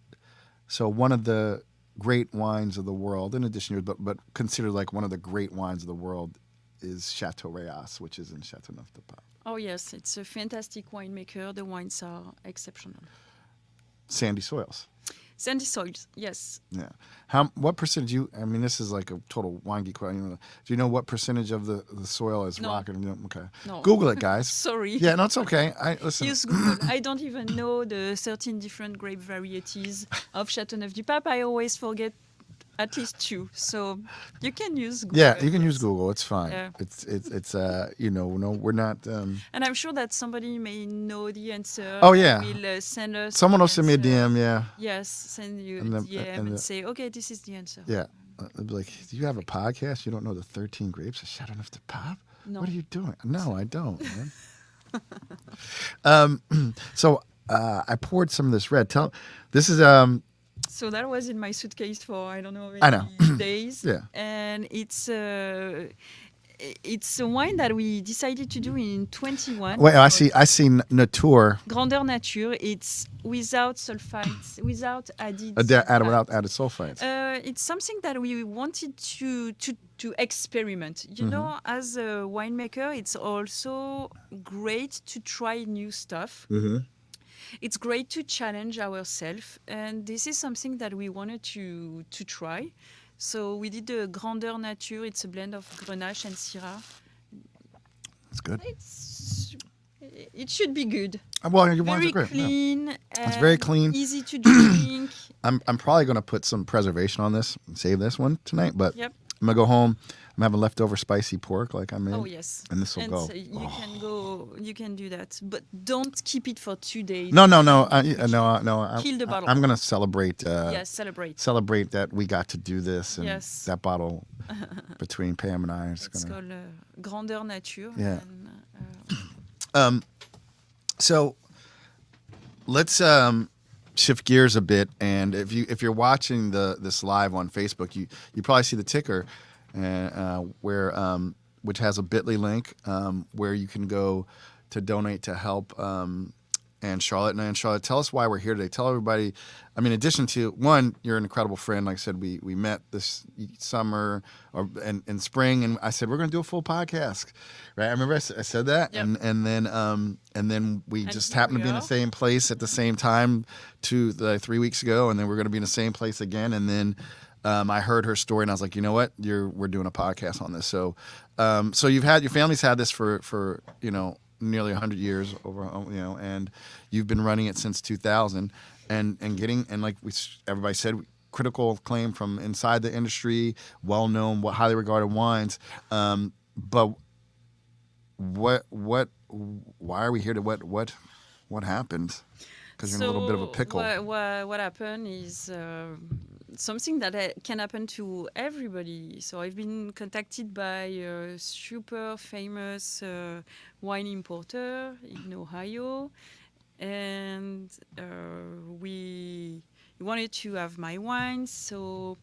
So one of the great wines of the world, in addition to, but considered like one of the great wines of the world, is Chateau Reyas, which is in Chateauneuf-du-Pape. Oh yes, it's a fantastic winemaker. The wines are exceptional. Sandy soils. Sandy soils, yes. Yeah. What percentage I mean, this is like a total wine geek question. Do you know what percentage of the soil is rock? Okay. No. Google it, guys. Sorry. Yeah, no, it's okay. Listen. Use Google. I don't even know the 13 different grape varieties of Chateauneuf-du-Pape. I always forget at least 2. So you can use Google. Yeah, you can use Google. It's fine. Yeah. It's no, we're not. And I'm sure that somebody may know the answer. Oh yeah. Will send us. Someone will send me a DM. Yeah. Yes, send you a DM and say, okay, this is the answer. Yeah. They'll be like, do you have a podcast? You don't know the 13 grapes of Chateauneuf-du-Pape? No. What are you doing? No, I don't, man. So I poured some of this red. This is So that was in my suitcase for I don't know I know. days. Yeah. And it's a wine that we decided to do in 21. Wait, I see Nature. Grandeur Nature. It's without sulfites, without added Added sulfites. It's something that we wanted to experiment. You know, as a winemaker, it's also great to try new stuff. It's great to challenge ourselves, and this is something that we wanted to try. So we did the Grandeur Nature. It's a blend of Grenache and Syrah. That's good. it should be good. Well, your wines Very are great. Yeah. clean. It's very clean. Easy to drink. I'm probably going to put some preservation on this and save this one tonight, but Yep. I'm going to go home. I'm having leftover spicy pork like I made. Oh yes. And this will go. So you can do that, but don't keep it for 2 days. No. Kill the bottle. I'm going to celebrate. Yes, celebrate. Celebrate that we got to do this, and Yes. that bottle between Pam and I is It's going to. called Grandeur Nature. Yeah. And, So let's shift gears a bit, and if you're watching this live on Facebook, you probably see the ticker, where which has a Bitly link where you can go to donate to help Anne-Charlotte. And Anne-Charlotte, tell us why we're here today. Tell everybody. I mean, in addition to one, you're an incredible friend. Like I said, we met this summer or in spring, and I said we're going to do a full podcast. Right? I remember I said that, Yep. and then we And just here happened we to be in the are. same place at the same time 3 weeks ago, and then we're going to be in the same place again. And then I heard her story, and I was like, you know what, we're doing a podcast on this. So your family's had this for nearly 100 years over, and you've been running it since 2000, and getting, and like everybody said, critical acclaim from inside the industry, well known, highly regarded wines. But why are we here? What happened? Because you're in a little bit of a pickle. What happened is something that can happen to everybody. So I've been contacted by a super famous wine importer in Ohio, and he wanted to have my wine, so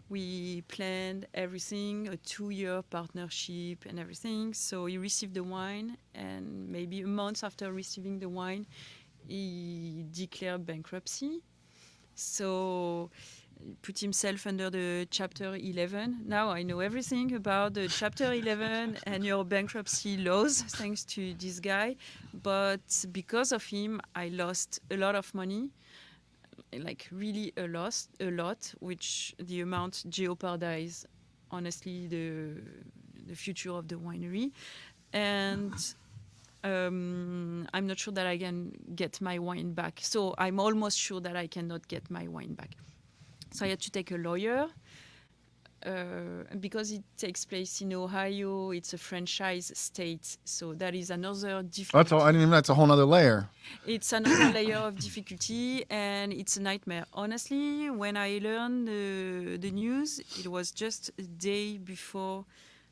we planned everything, a 2-year partnership and everything. So he received the wine, and maybe a month after receiving the wine, he declared bankruptcy. So he put himself under the Chapter 11. Now I know everything about the Chapter 11 and your bankruptcy laws, thanks to this guy. But because of him, I lost a lot of money, like really a lot, which the amount jeopardized, honestly, the future of the winery. And I'm not sure that I can get my wine back. So I'm almost sure that I cannot get my wine back. So I had to take a lawyer. Because it takes place in Ohio, it's a franchise state. So that is another difficulty. That's a whole other layer. It's another layer of difficulty, and it's a nightmare. Honestly, when I learned the news, it was just a day before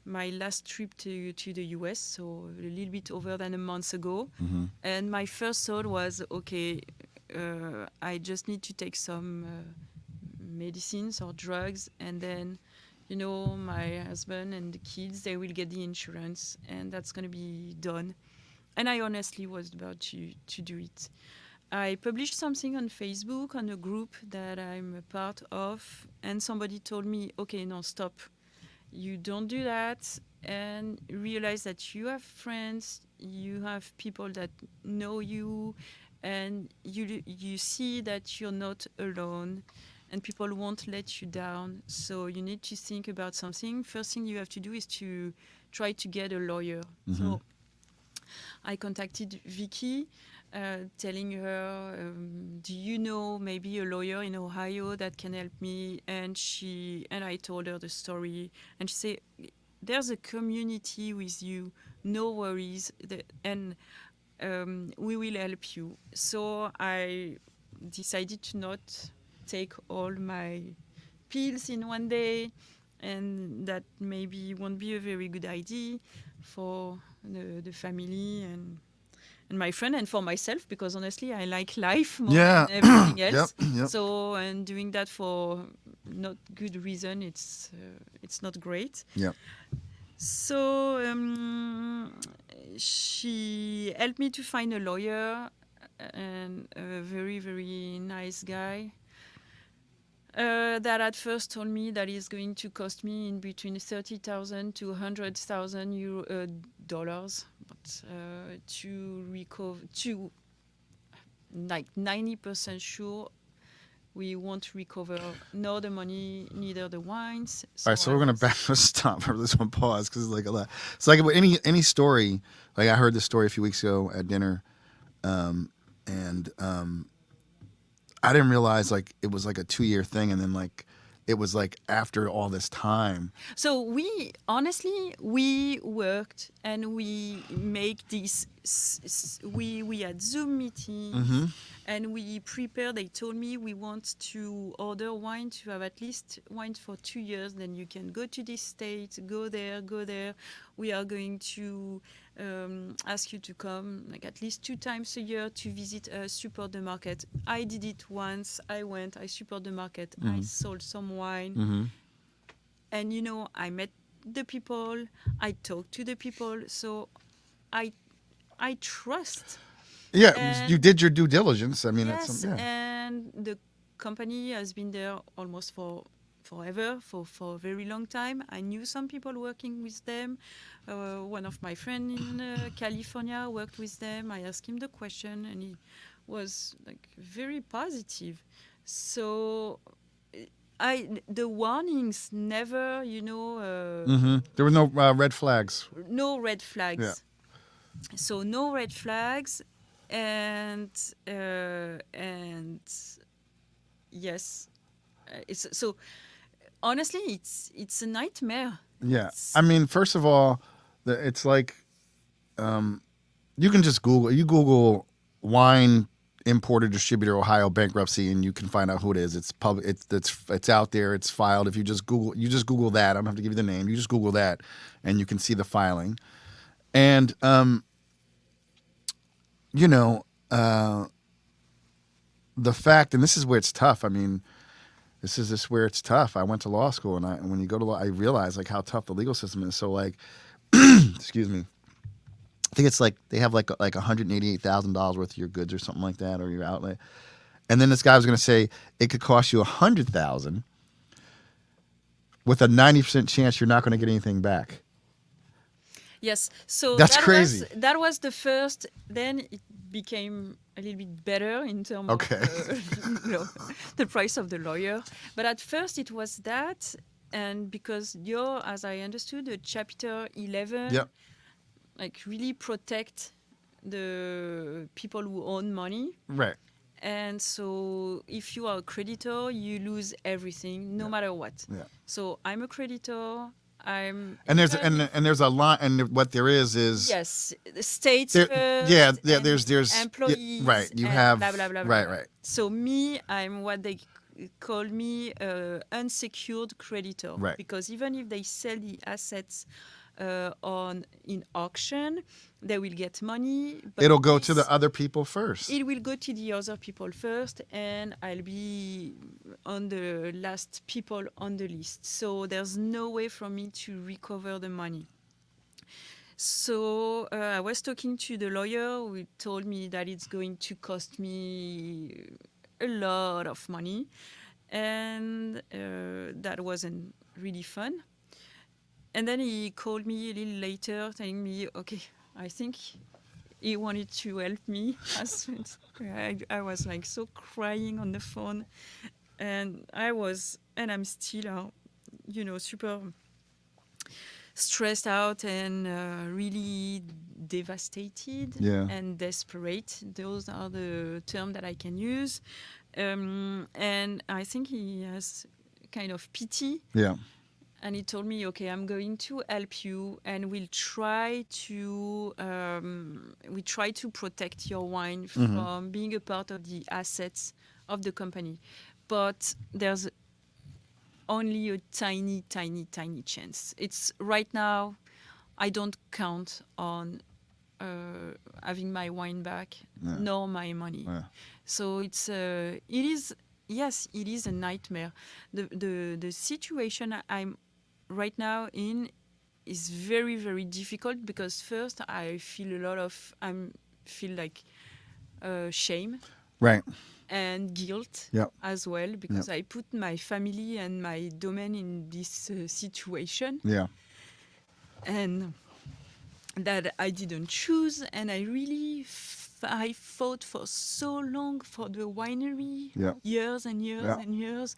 my last trip to the US, so a little bit over than a month ago. Mm-hmm. And my first thought was, okay, I just need to take some medicines or drugs, and then, my husband and the kids, they will get the insurance, and that's going to be done. And I honestly was about to do it. I published something on Facebook on a group that I'm a part of, and somebody told me, okay, no, stop. You don't do that, and realize that you have friends, you have people that know you, and you see that you're not alone, and people won't let you down. So you need to think about something. First thing you have to do is to try to get a lawyer. Mm-hmm. So I contacted Vicky, telling her, do you know maybe a lawyer in Ohio that can help me? And I told her the story, and she said, there's a community with you, no worries, and we will help you. So I decided to not take all my pills in one day, and that maybe won't be a very good idea for the family and my friend, and for myself, because honestly I like life more than everything else. Yep. So, and doing that for not good reason, it's not great. Yep. So she helped me to find a lawyer, and a very, very nice guy. That at first told me that it's going to cost me in between $30,000 to $100,000 dollars, but to recover, to like 90% sure we won't recover nor the money, neither the wines. All right, so we're gonna let's stop for this one. Pause because it's like a lot. It's like with any story. Like I heard this story a few weeks ago at dinner, and I didn't realize like it was like a 2-year thing, and then like it was like after all this time. So we honestly we worked and we make these. We had Zoom meetings and we prepared. They told me we want to order wine to have at least wine for 2 years. Then you can go to this state, go there, go there. We are going to ask you to come like at least 2 times a year to visit us, support the market. I did it once. I went. I support the market. I sold some wine, and I met the people. I talked to the people. So I trust. Yeah, And you did your due diligence. I mean, yes, it's yeah. and the company has been there almost forever, for a very long time. I knew some people working with them. One of my friends in California worked with them. I asked him the question, and he was like very positive. So the warnings never, There were no red flags. no red flags. Yeah. So no red flags, and yes, it's so honestly it's a nightmare. Yeah, It's- I mean, first of all, it's like you can just Google wine importer distributor Ohio bankruptcy, and you can find out who it is. It's public. It's out there. It's filed. If you just Google that. I don't have to give you the name. You just Google that, and you can see the filing. And the fact, and this is where it's tough. I mean, this is where it's tough. I went to law school, and when you go to law, I realize like how tough the legal system is. So like, excuse me. I think it's like they have like $188,000 worth of your goods or something like that, or your outlay. And then this guy was going to say it could cost you $100,000 with a 90% chance you're not going to get anything back. Yes, so That's crazy. That was the first. Then it became a little bit better in terms Okay. of the price of the lawyer. But at first it was that, and because you're, as I understood, the Chapter 11, Yep. like really protect the people who own money. Right. And so if you are a creditor, you lose everything, no matter what. Yeah. So I'm a creditor. And there's a line, and what there is yes, the states there, first. yeah, and there's employees. right. You and have blah, blah, blah, blah, right, blah. right. So me, I'm what they call me unsecured creditor. Right. Because even if they sell the assets in auction, they will get money. But It'll go to the other people first. It will go to the other people first, and I'll be on the last people on the list. So there's no way for me to recover the money. So I was talking to the lawyer who told me that it's going to cost me a lot of money, and that wasn't really fun. And then he called me a little later telling me, okay, I think he wanted to help me. I was like so crying on the phone, and I'm still, super stressed out and really devastated and desperate. Those are the terms that I can use. And I think he has kind of pity. Yeah. And he told me, okay, I'm going to help you, and we'll try to protect your wine from being a part of the assets of the company. But there's only a tiny, tiny, tiny chance. It's right now, I don't count on having my wine back, nor my money. Yeah. So it is a nightmare. The situation I'm right now in is very, very difficult, because first I feel like shame, right, and guilt as well, because I put my family and my domain in this situation, and that I didn't choose, and I really I fought for so long for the winery, Yeah. years and years Yeah. and years.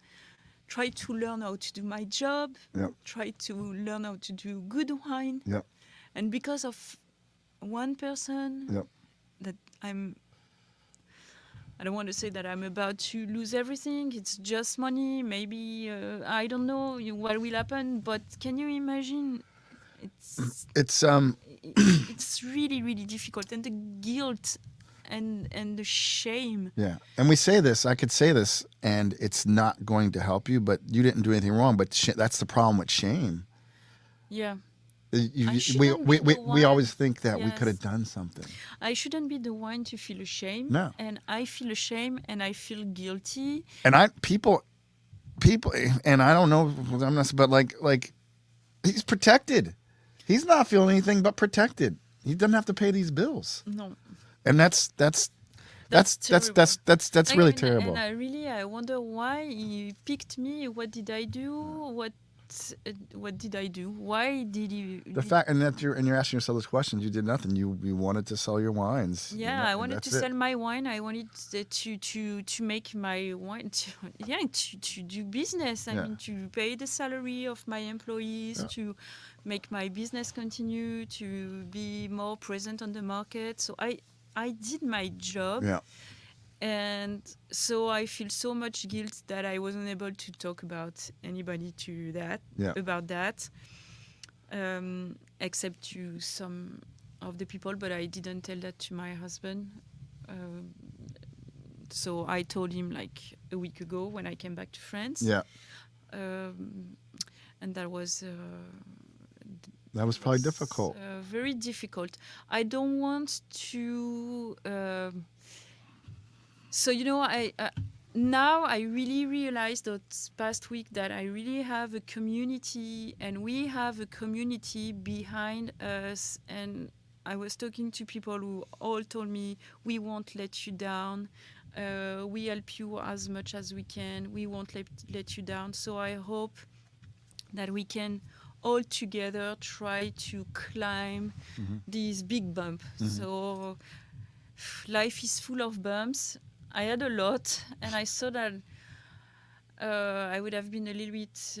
Tried to learn how to do my job. Yeah. Tried to learn how to do good wine. Yeah. And because of one person, Yeah. that I don't want to say that I'm about to lose everything. It's just money. Maybe I don't know what will happen. But can you imagine? It's it's really really difficult, and the guilt and the shame. Yeah. And we say this, I could say this, and it's not going to help you, but you didn't do anything wrong. But that's the problem with shame. Yeah. We shouldn't be the we one- always think that we could have Yes. done something. I shouldn't be the one to feel ashamed. No. And I feel ashamed and I feel guilty. And people, and I don't know, I'm not, but like, he's protected. He's not feeling anything but protected. He doesn't have to pay these bills, No. and that's terrible. really And terrible. I wonder why he picked me. What did I do? What did I do? Why did he? The fact, and that you're asking yourself those questions. You did nothing. You wanted to sell your wines. Yeah, I wanted to that's it. sell my wine. I wanted to make my wine. To do business. I Yeah. mean, to pay the salary of my employees, to make my business continue, to be more present on the market. So I did my job. Yeah. And so I feel so much guilt that I wasn't able to talk about anybody about that, except to some of the people. But I didn't tell that to my husband. So I told him like a week ago when I came back to France. Yeah. And that was Probably difficult. very difficult. I don't want to. So I now I really realized that past week that I really have a community, and we have a community behind us. And I was talking to people who all told me, we won't let you down. We help you as much as we can. We won't let you down. So I hope that we can all together try to climb these big bumps. So life is full of bumps. I had a lot, and I saw that I would have been a little bit,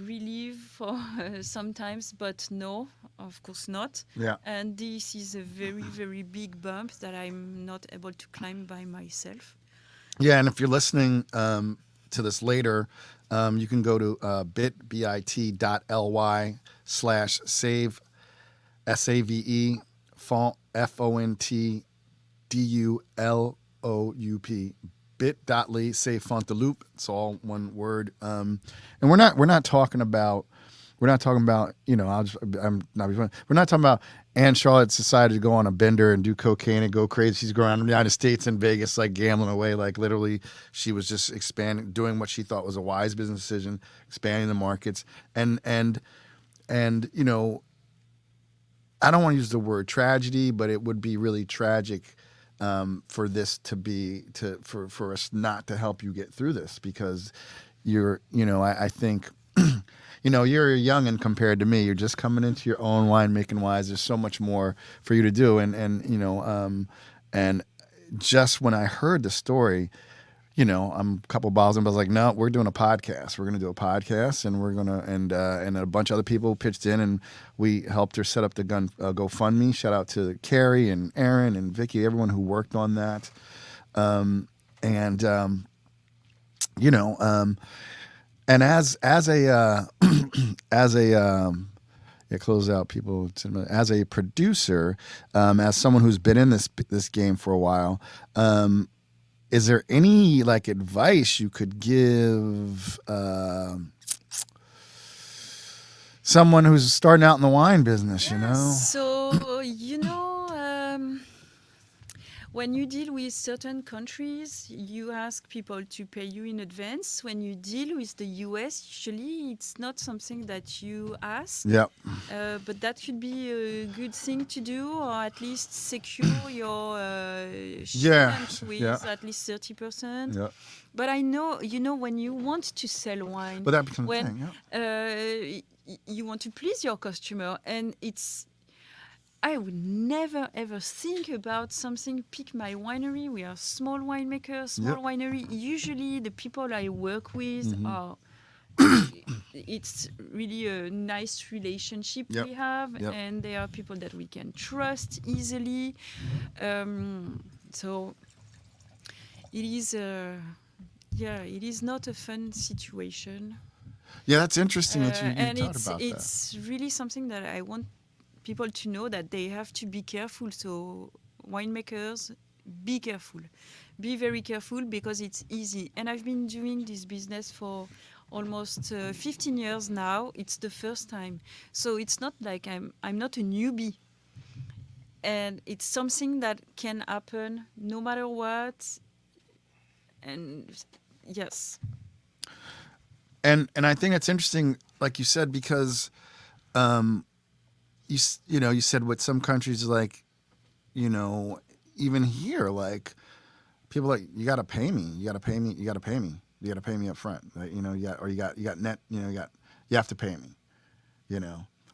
relieved for sometimes, but no, of course not. Yeah. And this is a very, very big bump that I'm not able to climb by myself. Yeah, and if you're listening to this later, you can go to bit.ly/save SAVE font FONTDULOUP bit.ly save font de Loup. It's all one word. And we're not talking about we're not talking about Anne-Charlotte decided to go on a bender and do cocaine and go crazy. She's going around the United States and Vegas like gambling away. Like literally, she was just expanding, doing what she thought was a wise business decision, expanding the markets. And I don't want to use the word tragedy, but it would be really tragic for this for us not to help you get through this, because I think you're young and compared to me, you're just coming into your own winemaking wise. There's so much more for you to do, and just when I heard the story, I'm a couple bottles in, but I was like, no, we're doing a podcast. We're going to do a podcast, and we're going to, and a bunch of other people pitched in, and we helped her set up the GoFundMe. Shout out to Carrie and Aaron and Vicky, everyone who worked on that. And as a close out people, as a producer, as someone who's been in this game for a while, is there any advice you could give someone who's starting out in the wine business? So when you deal with certain countries, you ask people to pay you in advance. When you deal with the US, usually it's not something that you ask. Yep. But that could be a good thing to do, or at least secure your shipment with at least 30%. Yeah. But I know, when you want to sell wine, But that becomes a thing, you want to please your customer, and I would never ever think about something pick my winery. We are small winemakers, small Yep. winery. Usually the people I work with are it's really a nice relationship Yep. we have, Yep. and they are people that we can trust easily. So it is it is not a fun situation. Yeah, that's interesting that you And talked about that. it's really something that I want people to know, that they have to be careful. So winemakers, be careful. Be very careful, because it's easy. And I've been doing this business for almost 15 years now. It's the first time. So it's not like I'm not a newbie. And it's something that can happen no matter what. And yes. And I think it's interesting, like you said, because you said with some countries, like, even here, like, people are like, you got to pay me, you got to pay me, you got to pay me, you got to pay me up front, like, you got net, you have to pay me,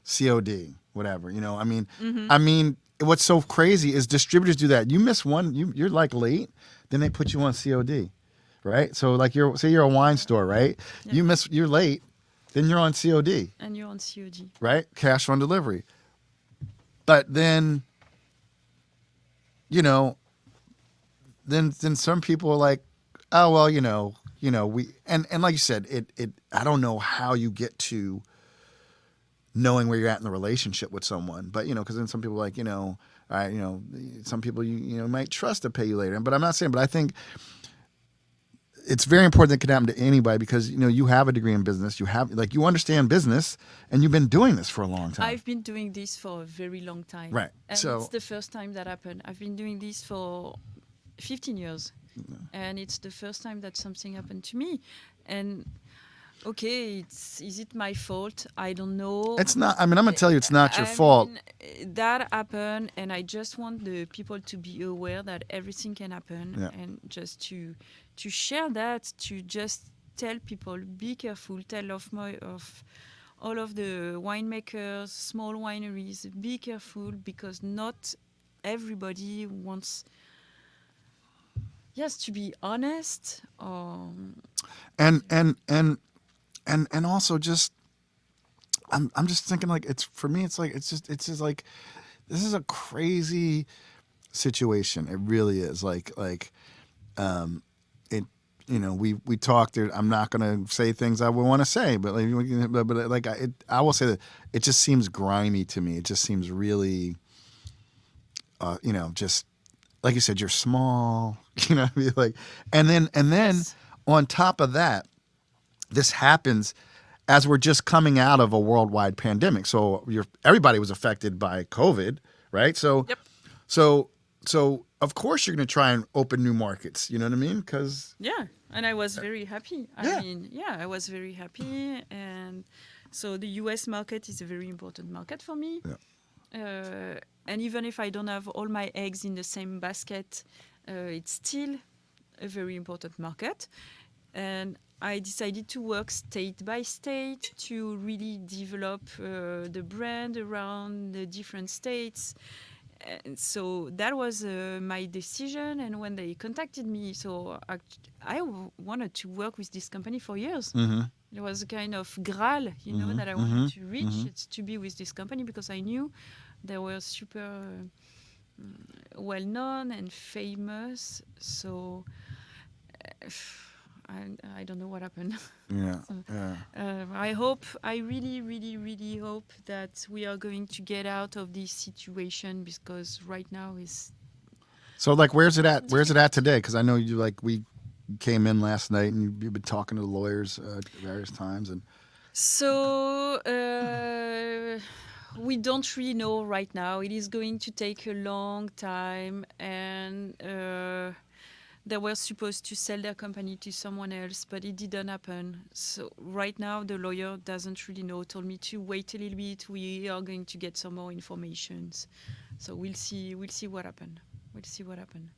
COD, whatever, I mean, what's so crazy is distributors do that. You miss one, you're like late, then they put you on COD, right? So like say you're a wine store, right? Yeah. You're late, then you're on COD. And you're on COD. Right? Cash on delivery. But then, then some people are like, oh well, we and like you said, it I don't know how you get to knowing where you're at in the relationship with someone, but because then some people are like, all right, some people you might trust to pay you later. But I'm not saying, but I think it's very important that it can happen to anybody, because you have a degree in business, you understand business, and you've been doing this for a long time. I've been doing this for a very long time. Right. And So it's the first time that happened. I've been doing this for 15 years. And it's the first time that something happened to me. And okay, is it my fault? I don't know. it's not. I mean, I'm gonna tell you, it's not your I fault. mean, that happened, and I just want the people to be aware that everything can happen, and just to share that, to just tell people, be careful. Tell of all of the winemakers, small wineries, be careful, because not everybody wants. Yes, to be honest. And also just I'm just thinking, like, it's for me, it's just like, this is a crazy situation. It really is. Like it we talked there. I'm not gonna say things I would want to say, but I will say that it just seems grimy to me. It just seems really just like you said, you're small, like, and then Yes. on top of that, this happens as we're just coming out of a worldwide pandemic. So everybody was affected by COVID, right? So, Yep. so of course you're going to try and open new markets. You know what I mean? Because Yeah, and I was very happy. Yeah. I mean, I was very happy, and so the U.S. market is a very important market for me. And even if I don't have all my eggs in the same basket, it's still a very important market. And I decided to work state by state to really develop the brand around the different states. And so that was my decision. And when they contacted me, so I wanted to work with this company for years. It was a kind of graal, that I wanted to reach. It's to be with this company, because I knew they were super well known and famous. So I don't know what happened. yeah, So, yeah. I really, really, really hope that we are going to get out of this situation, because right now is. So like, where's it at? Where's it at today? Because I know we came in last night and you've been talking to the lawyers various times, and So we don't really know right now. It is going to take a long time, and they were supposed to sell their company to someone else, but it didn't happen. So right now, the lawyer doesn't really know. Told me to wait a little bit. We are going to get some more information. So we'll see. We'll see what happened. We'll see what happened.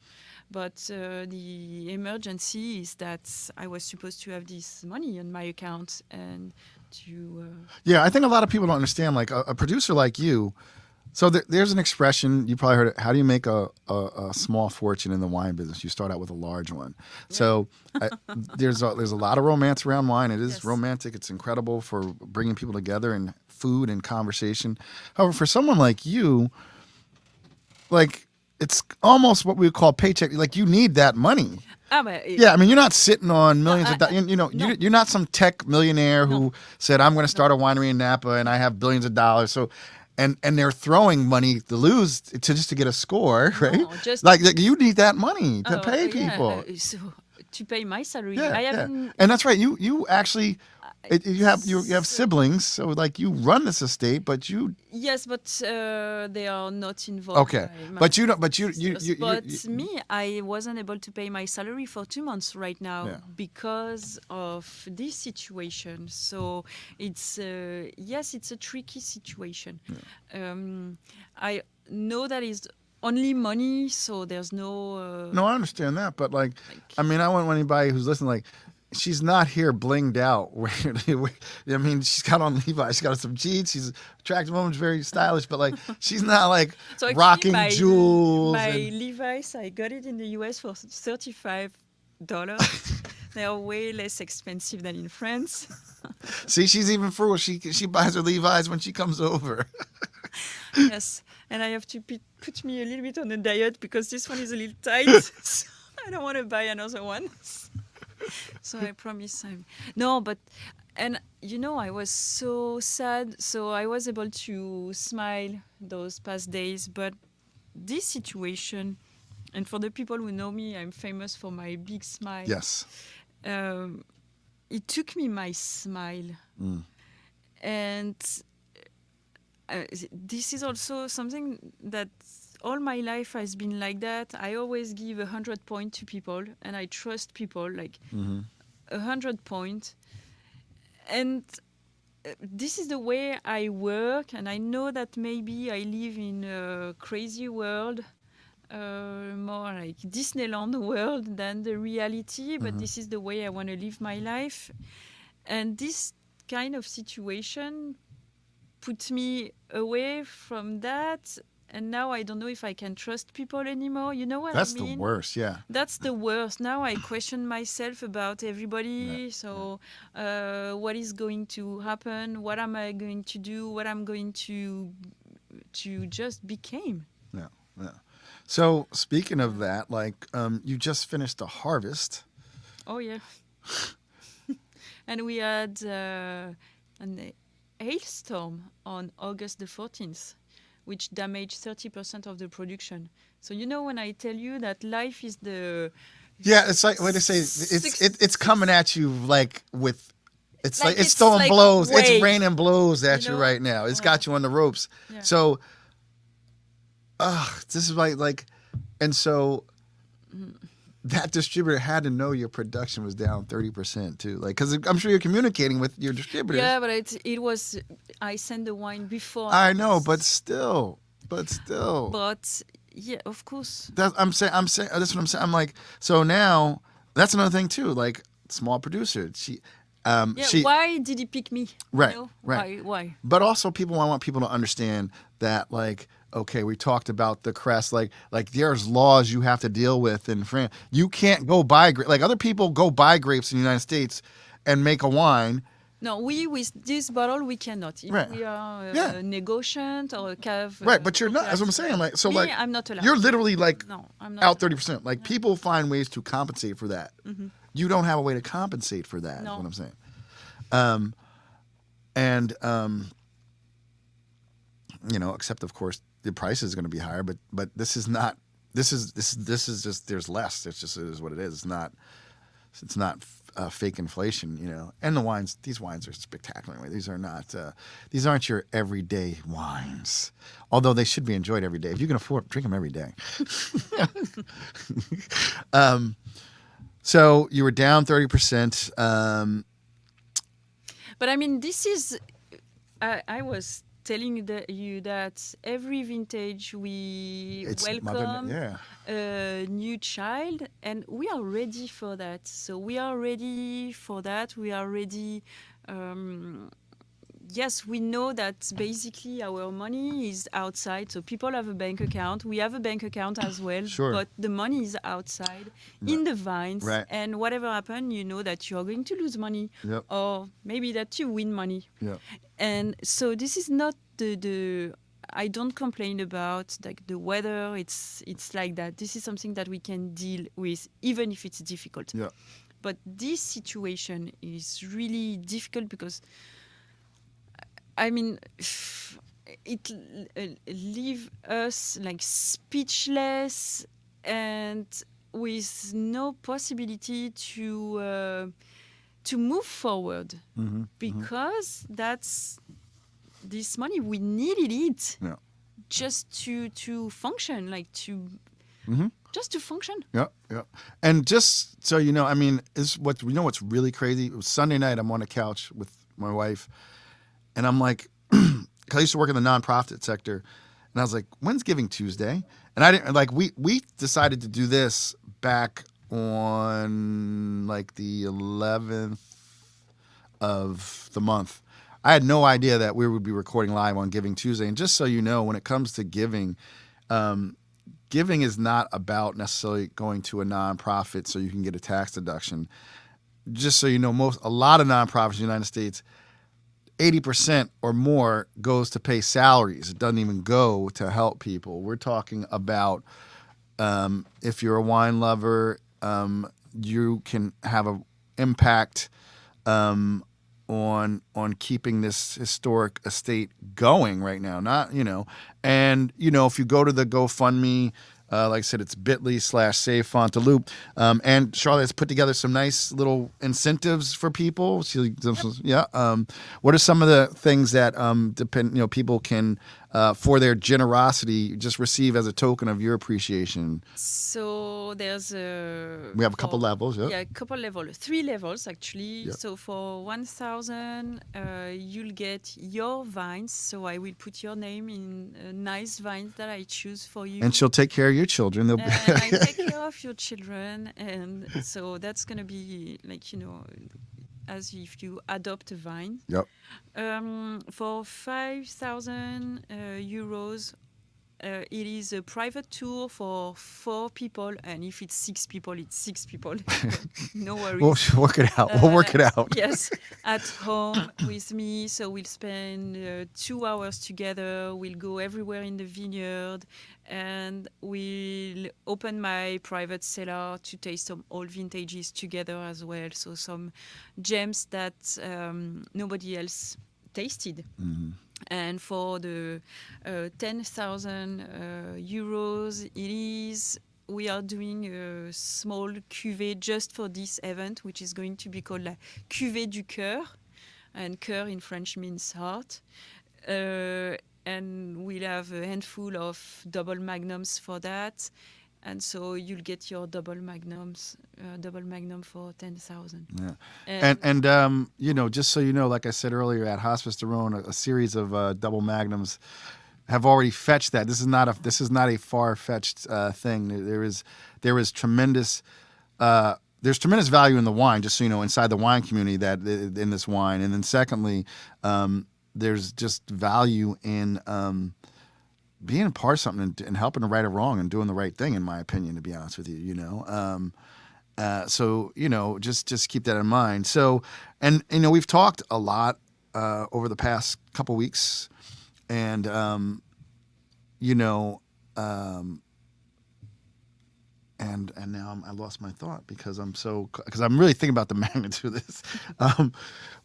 But the emergency is that I was supposed to have this money on my account, and to. yeah, I think a lot of people don't understand. Like a producer like you, So there's an expression you probably heard it. How do you make a small fortune in the wine business? You start out with a large one. So I, there's a lot of romance around wine. It is Yes. romantic. It's incredible for bringing people together and food and conversation. However, for someone like you, like it's almost what we would call paycheck. Like you need that money. Ah, but Yeah, I mean, you're not sitting on no, millions of dollars. You know, no, you're not some tech millionaire no, who said, "I'm going to no, start a winery in Napa and I have billions of dollars." So, and they're throwing money to lose to just to get a score, right? no. Just Like you need that money to pay yeah. people. So to pay my salary, Yeah, I yeah, haven't. and that's right. You actually you have So, siblings, so like you run this estate, but you yes, but they are not involved. okay, My but you don't. But you sisters. you, But you me, I wasn't able to pay my salary for 2 months right now yeah. because of this situation. So it's yes, it's a tricky situation. I know that is only money, so there's no No, I understand that, but like, like I mean, I want anybody who's listening, like, she's not here blinged out. I mean, she's got on Levi's, she's got some jeans, she's an attractive woman, she's very stylish, but like, she's not like so actually rocking my jewels my and Levi's, I got it in the US for $35. They are way less expensive than in France. see, she's even frugal. She buys her Levi's when she comes over. Yes, and I have to put me a little bit on a diet because this one is a little tight. So I don't want to buy another one. So I promise I'm no, but and you know I was so sad. So I was able to smile those past days, but this situation, and for the people who know me, I'm famous for my big smile. Yes. It took me my smile, and this is also something that all my life has been like that. I always give 100 points to people, and I trust people like 100 points. And this is the way I work, and I know that maybe I live in a crazy world, more like Disneyland world than the reality, but this is the way I want to live my life. And this kind of situation put me away from that, and now I don't know if I can trust people anymore. You know what That's I mean? the worst. Yeah. That's the worst. Now I question myself about everybody. So, what is going to happen? What am I going to do? What I'm going to just became? Yeah. Yeah. So speaking of that, like, you just finished a harvest. Oh yeah. And we had an hailstorm on August the 14th, which damaged 30% of the production. So you know when I tell you that life is the Yeah, it's like what they say. It's coming at you like with. It's like it's it's throwing like blows. It's wave, raining blows at you know? right now. It's got you on the ropes. Yeah. So, this is like, and so that distributor had to know your production was down 30% too. Like, because I'm sure you're communicating with your distributors. Yeah, but it was I sent the wine before. I know, but still. But yeah, of course. I'm saying that's what I'm saying. I'm like, so now that's another thing too. Like, small producer, Yeah, she why did he pick me? Right, You know? right. Why? But also, I want people to understand that, like, okay, we talked about the crest, like there's laws you have to deal with in France. You can't go buy like other people go buy grapes in the United States and make a wine. No, with this bottle we cannot. If Right. we are Yeah. a negociant or a cave. Right, but you're not. That's what I'm saying. Like, so Me, like, I'm not allowed. you're literally like No, I'm not. out 30%. Like, people find ways to compensate for that. You don't have a way to compensate for that. Is No. what I'm saying. And you know, except of course the price is going to be higher, but this is not. This is just there's less. It is what it is. It's not fake inflation, you know. And these wines are spectacular. Anyway. These aren't your everyday wines. Although they should be enjoyed every day. If you can afford, drink them every day. So you were down 30%. But I mean, this is. I was telling you that every vintage we It's welcome yeah. a new child, and we are ready for that. So we are ready for that. We are ready. yes, we know that basically our money is outside. So people have a bank account. We have a bank account as well, Sure. but the money is outside in the vines. Right. And whatever happens, you know that you're going to lose money, Yep. or maybe that you win money. Yep. And so this is not the I don't complain about like the weather. It's like that. This is something that we can deal with, even if it's difficult. Yeah. But this situation is really difficult because, I mean, it leave us like speechless and with no possibility to move forward, because that's this money, we needed it Yeah. just to function, like to just to function. Yeah, yeah. And just so you know, I mean, is what you know what's really crazy? It was Sunday night. I'm on a couch with my wife, and I'm like, because I used to work in the nonprofit sector, and I was like, when's Giving Tuesday? And I didn't like we decided to do this back on like the 11th of the month. I had no idea that we would be recording live on Giving Tuesday. And just so you know, when it comes to giving, giving is not about necessarily going to a nonprofit so you can get a tax deduction. Just so you know, a lot of nonprofits in the United States, 80% or more goes to pay salaries. It doesn't even go to help people. We're talking about if you're a wine lover, you can have an impact on keeping this historic estate going right now. Not, and if you go to the GoFundMe, like I said, it's bit.ly/save font Loup. And Charlotte has put together some nice little incentives for people. Yeah. What are some of the things that people can, for their generosity, just receive as a token of your appreciation? So there's we have a couple levels. Yeah, a couple levels, 3 levels actually. Yep. So for 1,000, you'll get your vines. So I will put your name in nice vines that I choose for you. And she'll take care of your children. And I take care of your children, and so that's gonna be like as if you adopt a vine. Yep. For 5,000 euros, it is a private tour for 4 people, and if it's 6 people, it's 6 people. No worries. We'll work it out. We'll work it out. Yes, at home with me. So we'll spend 2 hours together. We'll go everywhere in the vineyard, and we'll open my private cellar to taste some old vintages together as well. So some gems that nobody else tasted. Mm-hmm. And for the 10,000 euros, we are doing a small cuvée just for this event, which is going to be called la cuvée du cœur. And cœur in French means heart. And we'll have a handful of double magnums for that. And so you'll get your double magnum for 10,000. Yeah, and just so you know, like I said earlier, at Hospice de Rhone, a series of double magnums have already fetched that. This is not a far-fetched thing. There is tremendous. There's tremendous value in the wine, just so you know, inside the wine community in this wine, and then secondly, there's just value in being a part of something and helping to right a wrong and doing the right thing, in my opinion, to be honest with you, so, just keep that in mind. So, and, we've talked a lot over the past couple weeks, and, and now I lost my thought because I'm really thinking about the magnitude of this.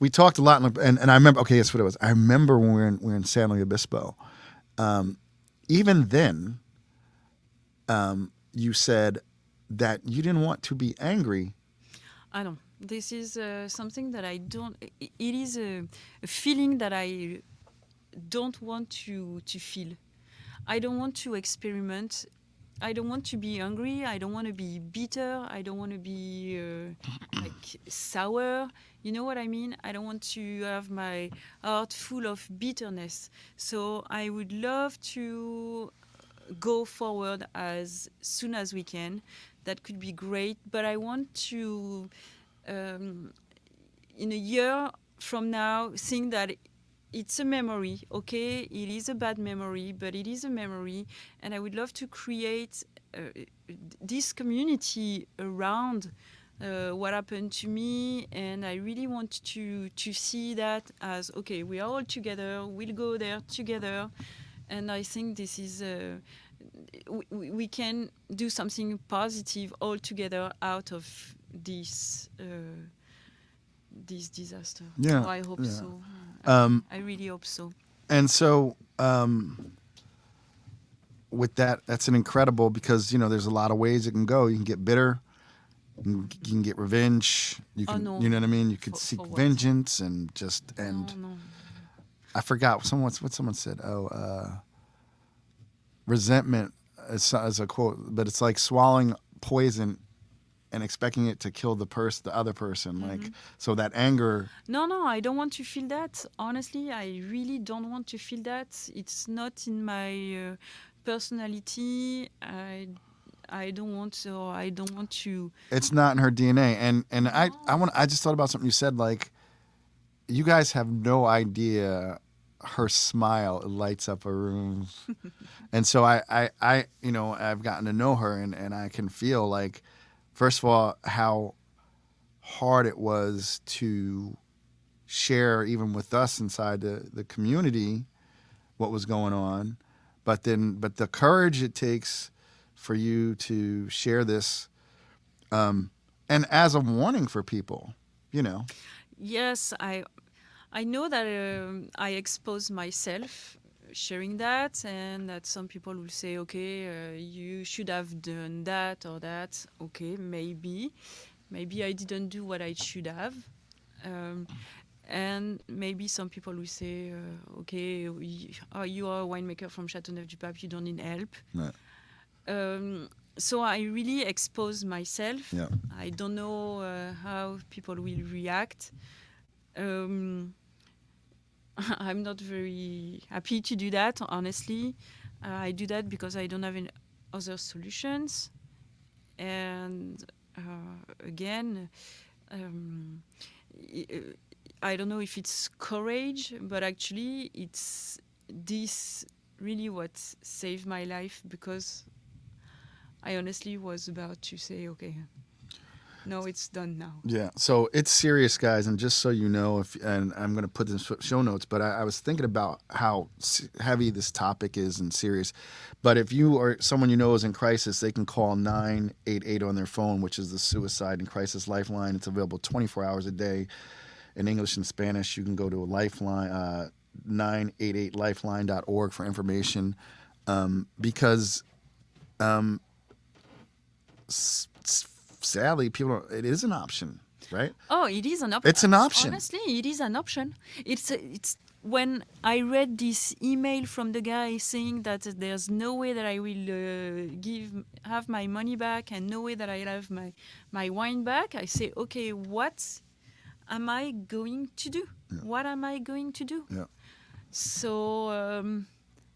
We talked a lot, and I remember, okay, that's what it was. I remember when we were in San Luis Obispo. Even then, you said that you didn't want to be angry. I know. This is something that I don't... It is a feeling that I don't want to feel. I don't want to experiment. I don't want to be angry. I don't want to be bitter. I don't want to be sour. You know what I mean? I don't want to have my heart full of bitterness. So I would love to go forward as soon as we can. That could be great. But I want to, in a year from now, think that it's a memory, okay? It is a bad memory, but it is a memory, and I would love to create this community around what happened to me, and I really want to see that as okay. We are all together. We'll go there together, and I think this is. We can do something positive all together out of this this disaster. Yeah, So I hope yeah. so. I really hope so. And so, with that, that's an incredible because there's a lot of ways it can go. You can get bitter, you can get revenge. You can, no. you know what I mean. You could For seek what? vengeance and just and No. I forgot what someone said. Resentment as a quote, but it's like swallowing poison and expecting it to kill the other person. Like so that anger. No, I don't want to feel that. Honestly, I really don't want to feel that. It's not in my personality. I don't want to. I don't want to. It's not in her DNA. And I just thought about something you said. Like, you guys have no idea her smile lights up a room. And so I've gotten to know her and I can feel like, first of all, how hard it was to share even with us inside the community what was going on. But the courage it takes for you to share this, and as a warning for people, Yes, I know that I expose myself sharing that, and that some people will say, okay, you should have done that or that. Okay, maybe I didn't do what I should have. And maybe some people will say, okay, you are a winemaker from Chateauneuf-du-Pape, you don't need help. Right. So I really expose myself. Yeah. I don't know how people will react. I'm not very happy to do that, honestly. I do that because I don't have any other solutions. And again, I don't know if it's courage, but actually it's this really what saved my life, because I honestly was about to say, okay, no, it's done now. Yeah, so it's serious, guys, and just so you know, and I'm going to put this in show notes, but I was thinking about how heavy this topic is and serious. But if you or someone you know is in crisis, they can call 988 on their phone, which is the Suicide and Crisis Lifeline. It's available 24 hours a day in English and Spanish. You can go to a Lifeline, 988lifeline.org for information, because sadly, it is an option, right? Oh, it is an option. It's an option. Honestly, it is an option. It's when I read this email from the guy saying that there's no way that I will have my money back, and no way that I'll have my wine back, I say, okay, what am I going to do? Yeah. What am I going to do? Yeah. So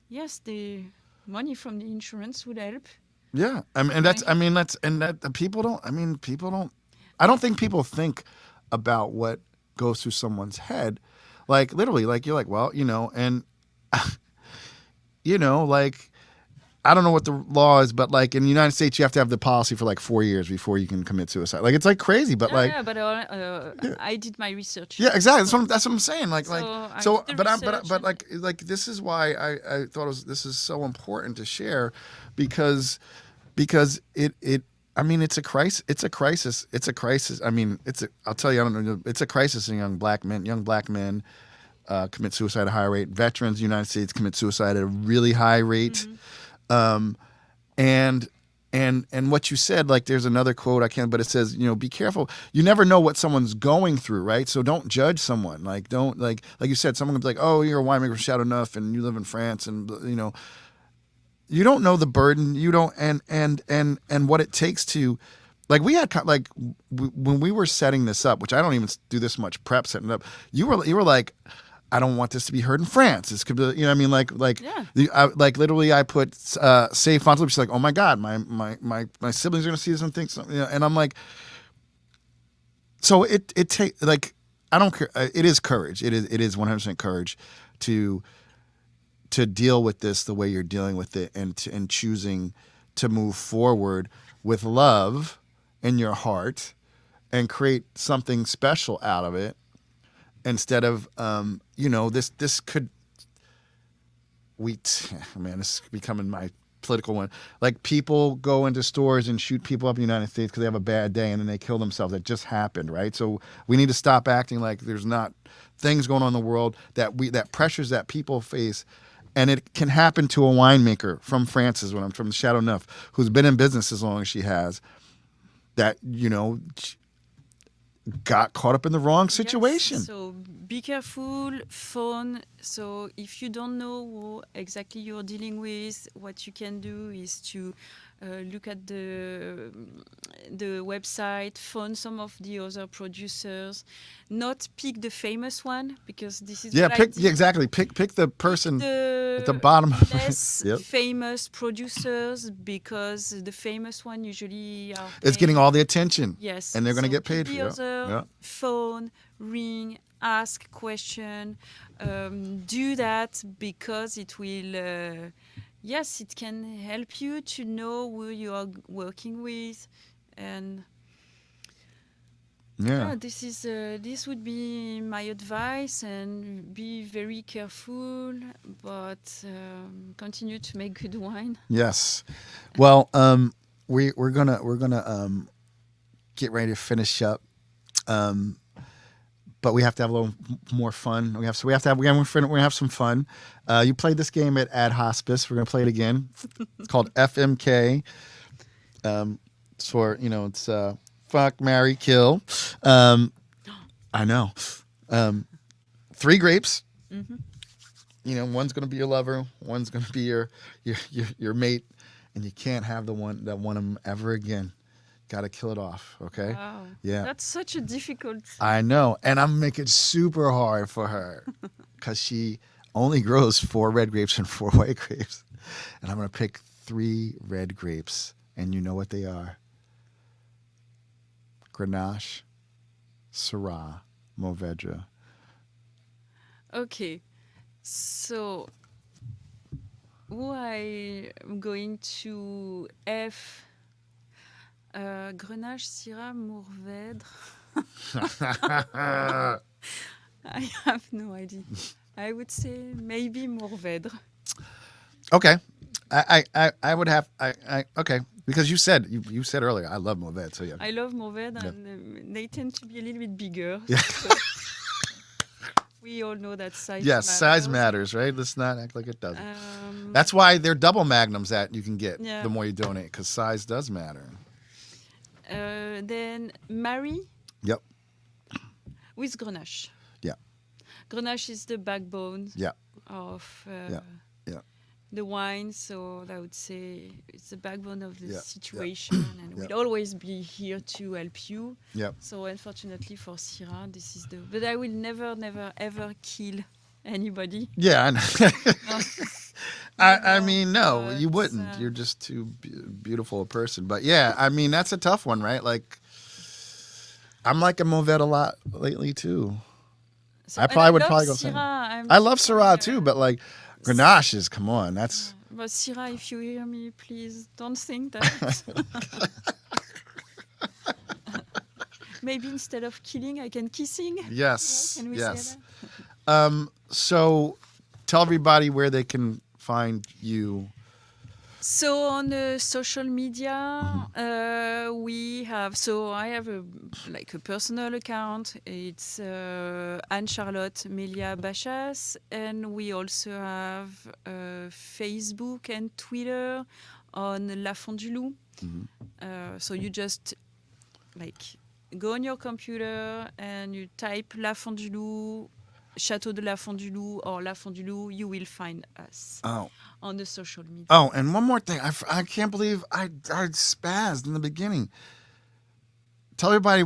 yes, the money from the insurance would help. Yeah, people don't. I don't think people think about what goes through someone's head, like literally, like you're like, well, and like I don't know what the law is, but like in the United States, you have to have the policy for like 4 years before you can commit suicide. Like it's like crazy, but I did my research. Yeah, exactly. That's what I'm saying. Like but this is why I thought this is so important to share, because it's a crisis. It's a crisis. I'll tell you, I don't know. It's a crisis in young black men. Young black men commit suicide at a high rate. Veterans in the United States commit suicide at a really high rate. And what you said, like there's another quote but it says, be careful. You never know what someone's going through, right? So don't judge someone. Like don't like you said, someone could be like, oh, you're a winemaker from Chateauneuf and you live in France, and you don't know the burden. You don't and what it takes to, like we had when we were setting this up, which I don't even do this much prep setting it up. You were like, I don't want this to be heard in France. This could be, what I mean, literally, I put save font. She's like, oh my god, my siblings are gonna see this and think something, and I'm like, so it take like I don't care. It is courage. It is 100% courage to deal with this the way you're dealing with it, and choosing to move forward with love in your heart and create something special out of it, instead of this could man, this is becoming my political one. Like, people go into stores and shoot people up in the United States because they have a bad day and then they kill themselves. That just happened, right? So we need to stop acting like there's not things going on in the world that pressures that people face. And it can happen to a winemaker from France's, when I'm from Chateauneuf, who's been in business as long as she has, that, got caught up in the wrong situation. Yes, so be careful, phone. So if you don't know who exactly you're dealing with, what you can do is to look at the website, phone some of the other producers, not pick the famous one, because this is what I did. Exactly. Pick the person at the The bottom of less Yep. famous producers, because the famous one usually are It's getting paying- all the attention. Yes. And they're going to So get paid pick for the it. other, Yeah. phone, ring, ask question. Do that because it will, yes, it can help you to know who you are working with. And Yeah. this would be my advice, and be very careful, but continue to make good wine. Yes. Well, we're gonna get ready to finish up, but we have to have a little more fun. We're gonna have some fun. You played this game at Ad Hospice. We're gonna play it again. It's called FMK. It's for it's fuck, marry, kill. I know. 3 grapes. Mm-hmm. One's gonna be your lover, one's gonna be your mate, and you can't have the one that want them ever again. Got to kill it off, okay? Wow. Yeah. That's such a difficult. I know, and I'm making it super hard for her because she only grows 4 red grapes and 4 white grapes, and I'm gonna pick 3 red grapes, and you know what they are: Grenache, Syrah, Mourvedre. Okay. So, who I am going to F. Grenache, Syrah, Mourvedre. I have no idea. I would say maybe Mourvedre. Okay, I would have okay, because you said earlier I love Mourvedre, so yeah. I love Mourvedre, Yeah. and they tend to be a little bit bigger. Yeah. So we all know that size Yes, matters. size matters, right? Let's not act like it doesn't. Um, That's why they're double magnums that you can get Yeah. the more you donate, because size does matter. then marry Yep. with Grenache. Yeah. Grenache is the backbone Yeah. of Yeah. Yeah. the wine, so I would say it's the backbone of the Yeah. situation, and Yeah. we'll always be here to help you. Yep. So unfortunately for Syrah, this is but I will never, ever kill anybody. Yeah. I know. I No, mean, no, you but, wouldn't. You're just too beautiful a person. But yeah, I mean, that's a tough one, right? Like, I'm liking Mourvedre a lot lately too. So, I and probably would love probably go Syrah. I love Syrah too, but like Grenache is, come on, that's But Syrah, if you hear me, please don't think that. Maybe instead of killing, I can kissing. yes, Can we yes. say that? So tell everybody where they can find you. So on the social media, we have. So I have a personal account. It's Anne-Charlotte Melia-Bacha, and we also have Facebook and Twitter on La Fond du Loup. So you just go on your computer and you type La Fond du Loup, Château de la Fond du Loup, or La Fond du Loup. You will find us. On the social media. Oh, and one more thing. I can't believe I spazzed in the beginning. Tell everybody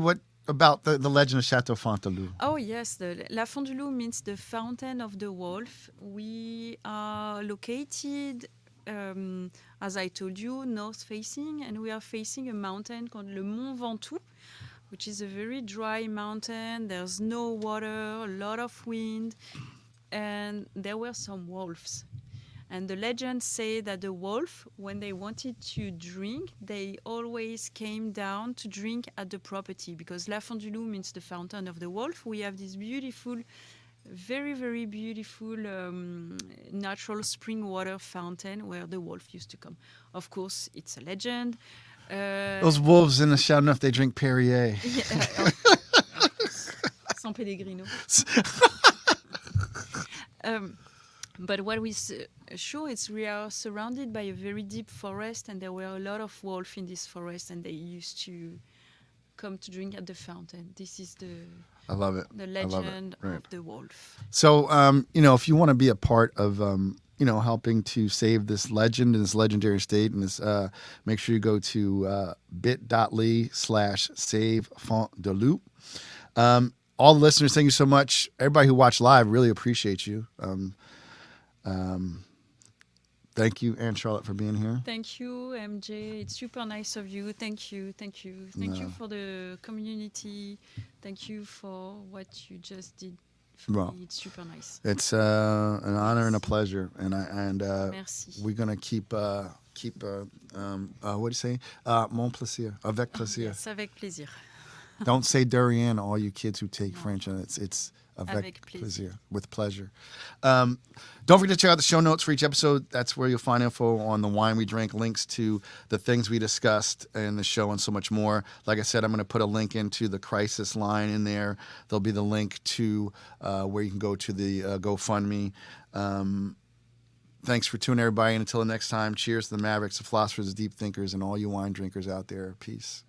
about the legend of Chateau Fontainebleau. Oh, yes. The La Fond du Loup means the fountain of the wolf. We are located, as I told you, north facing, and we are facing a mountain called le Mont Ventoux, which is a very dry mountain. There's no water, a lot of wind, and there were some wolves. And the legends say that the wolf, when they wanted to drink, they always came down to drink at the property, because La Font du Loup means the fountain of the wolf. We have this beautiful, very, very beautiful natural spring water fountain where the wolf used to come. Of course, it's a legend. Those wolves in the Chateauneuf, they drink Perrier. Yeah, San Pellegrino. But what we sure is we are surrounded by a very deep forest, and there were a lot of wolves in this forest, and they used to come to drink at the fountain. This is I love it. the I love it. legend Right. of the wolf. So, if you want to be a part of, helping to save this legend and this legendary estate, and this, make sure you go to bit.ly/save Font de Loup. All the listeners, thank you so much. Everybody who watched live, really appreciate you. Thank you, Anne-Charlotte, for being here. Thank you, MJ. It's super nice of you. Thank you. Thank you. Thank you for the community. Thank you for what you just did for me. It's super nice. It's an honor and a pleasure, and Merci. we're gonna keep what do you say? Mon plaisir, avec plaisir. Yes, avec plaisir. Don't say Durian, all you kids who take French, and it's avec Avec plaisir, with pleasure. Don't forget to check out the show notes for each episode. That's where you'll find info on the wine we drink, links to the things we discussed in the show, and so much more. Like I said, I'm going to put a link into the crisis line in there. There'll be the link to where you can go to the GoFundMe. Thanks for tuning, everybody. And until the next time, cheers to the Mavericks, the philosophers, the deep thinkers, and all you wine drinkers out there. Peace.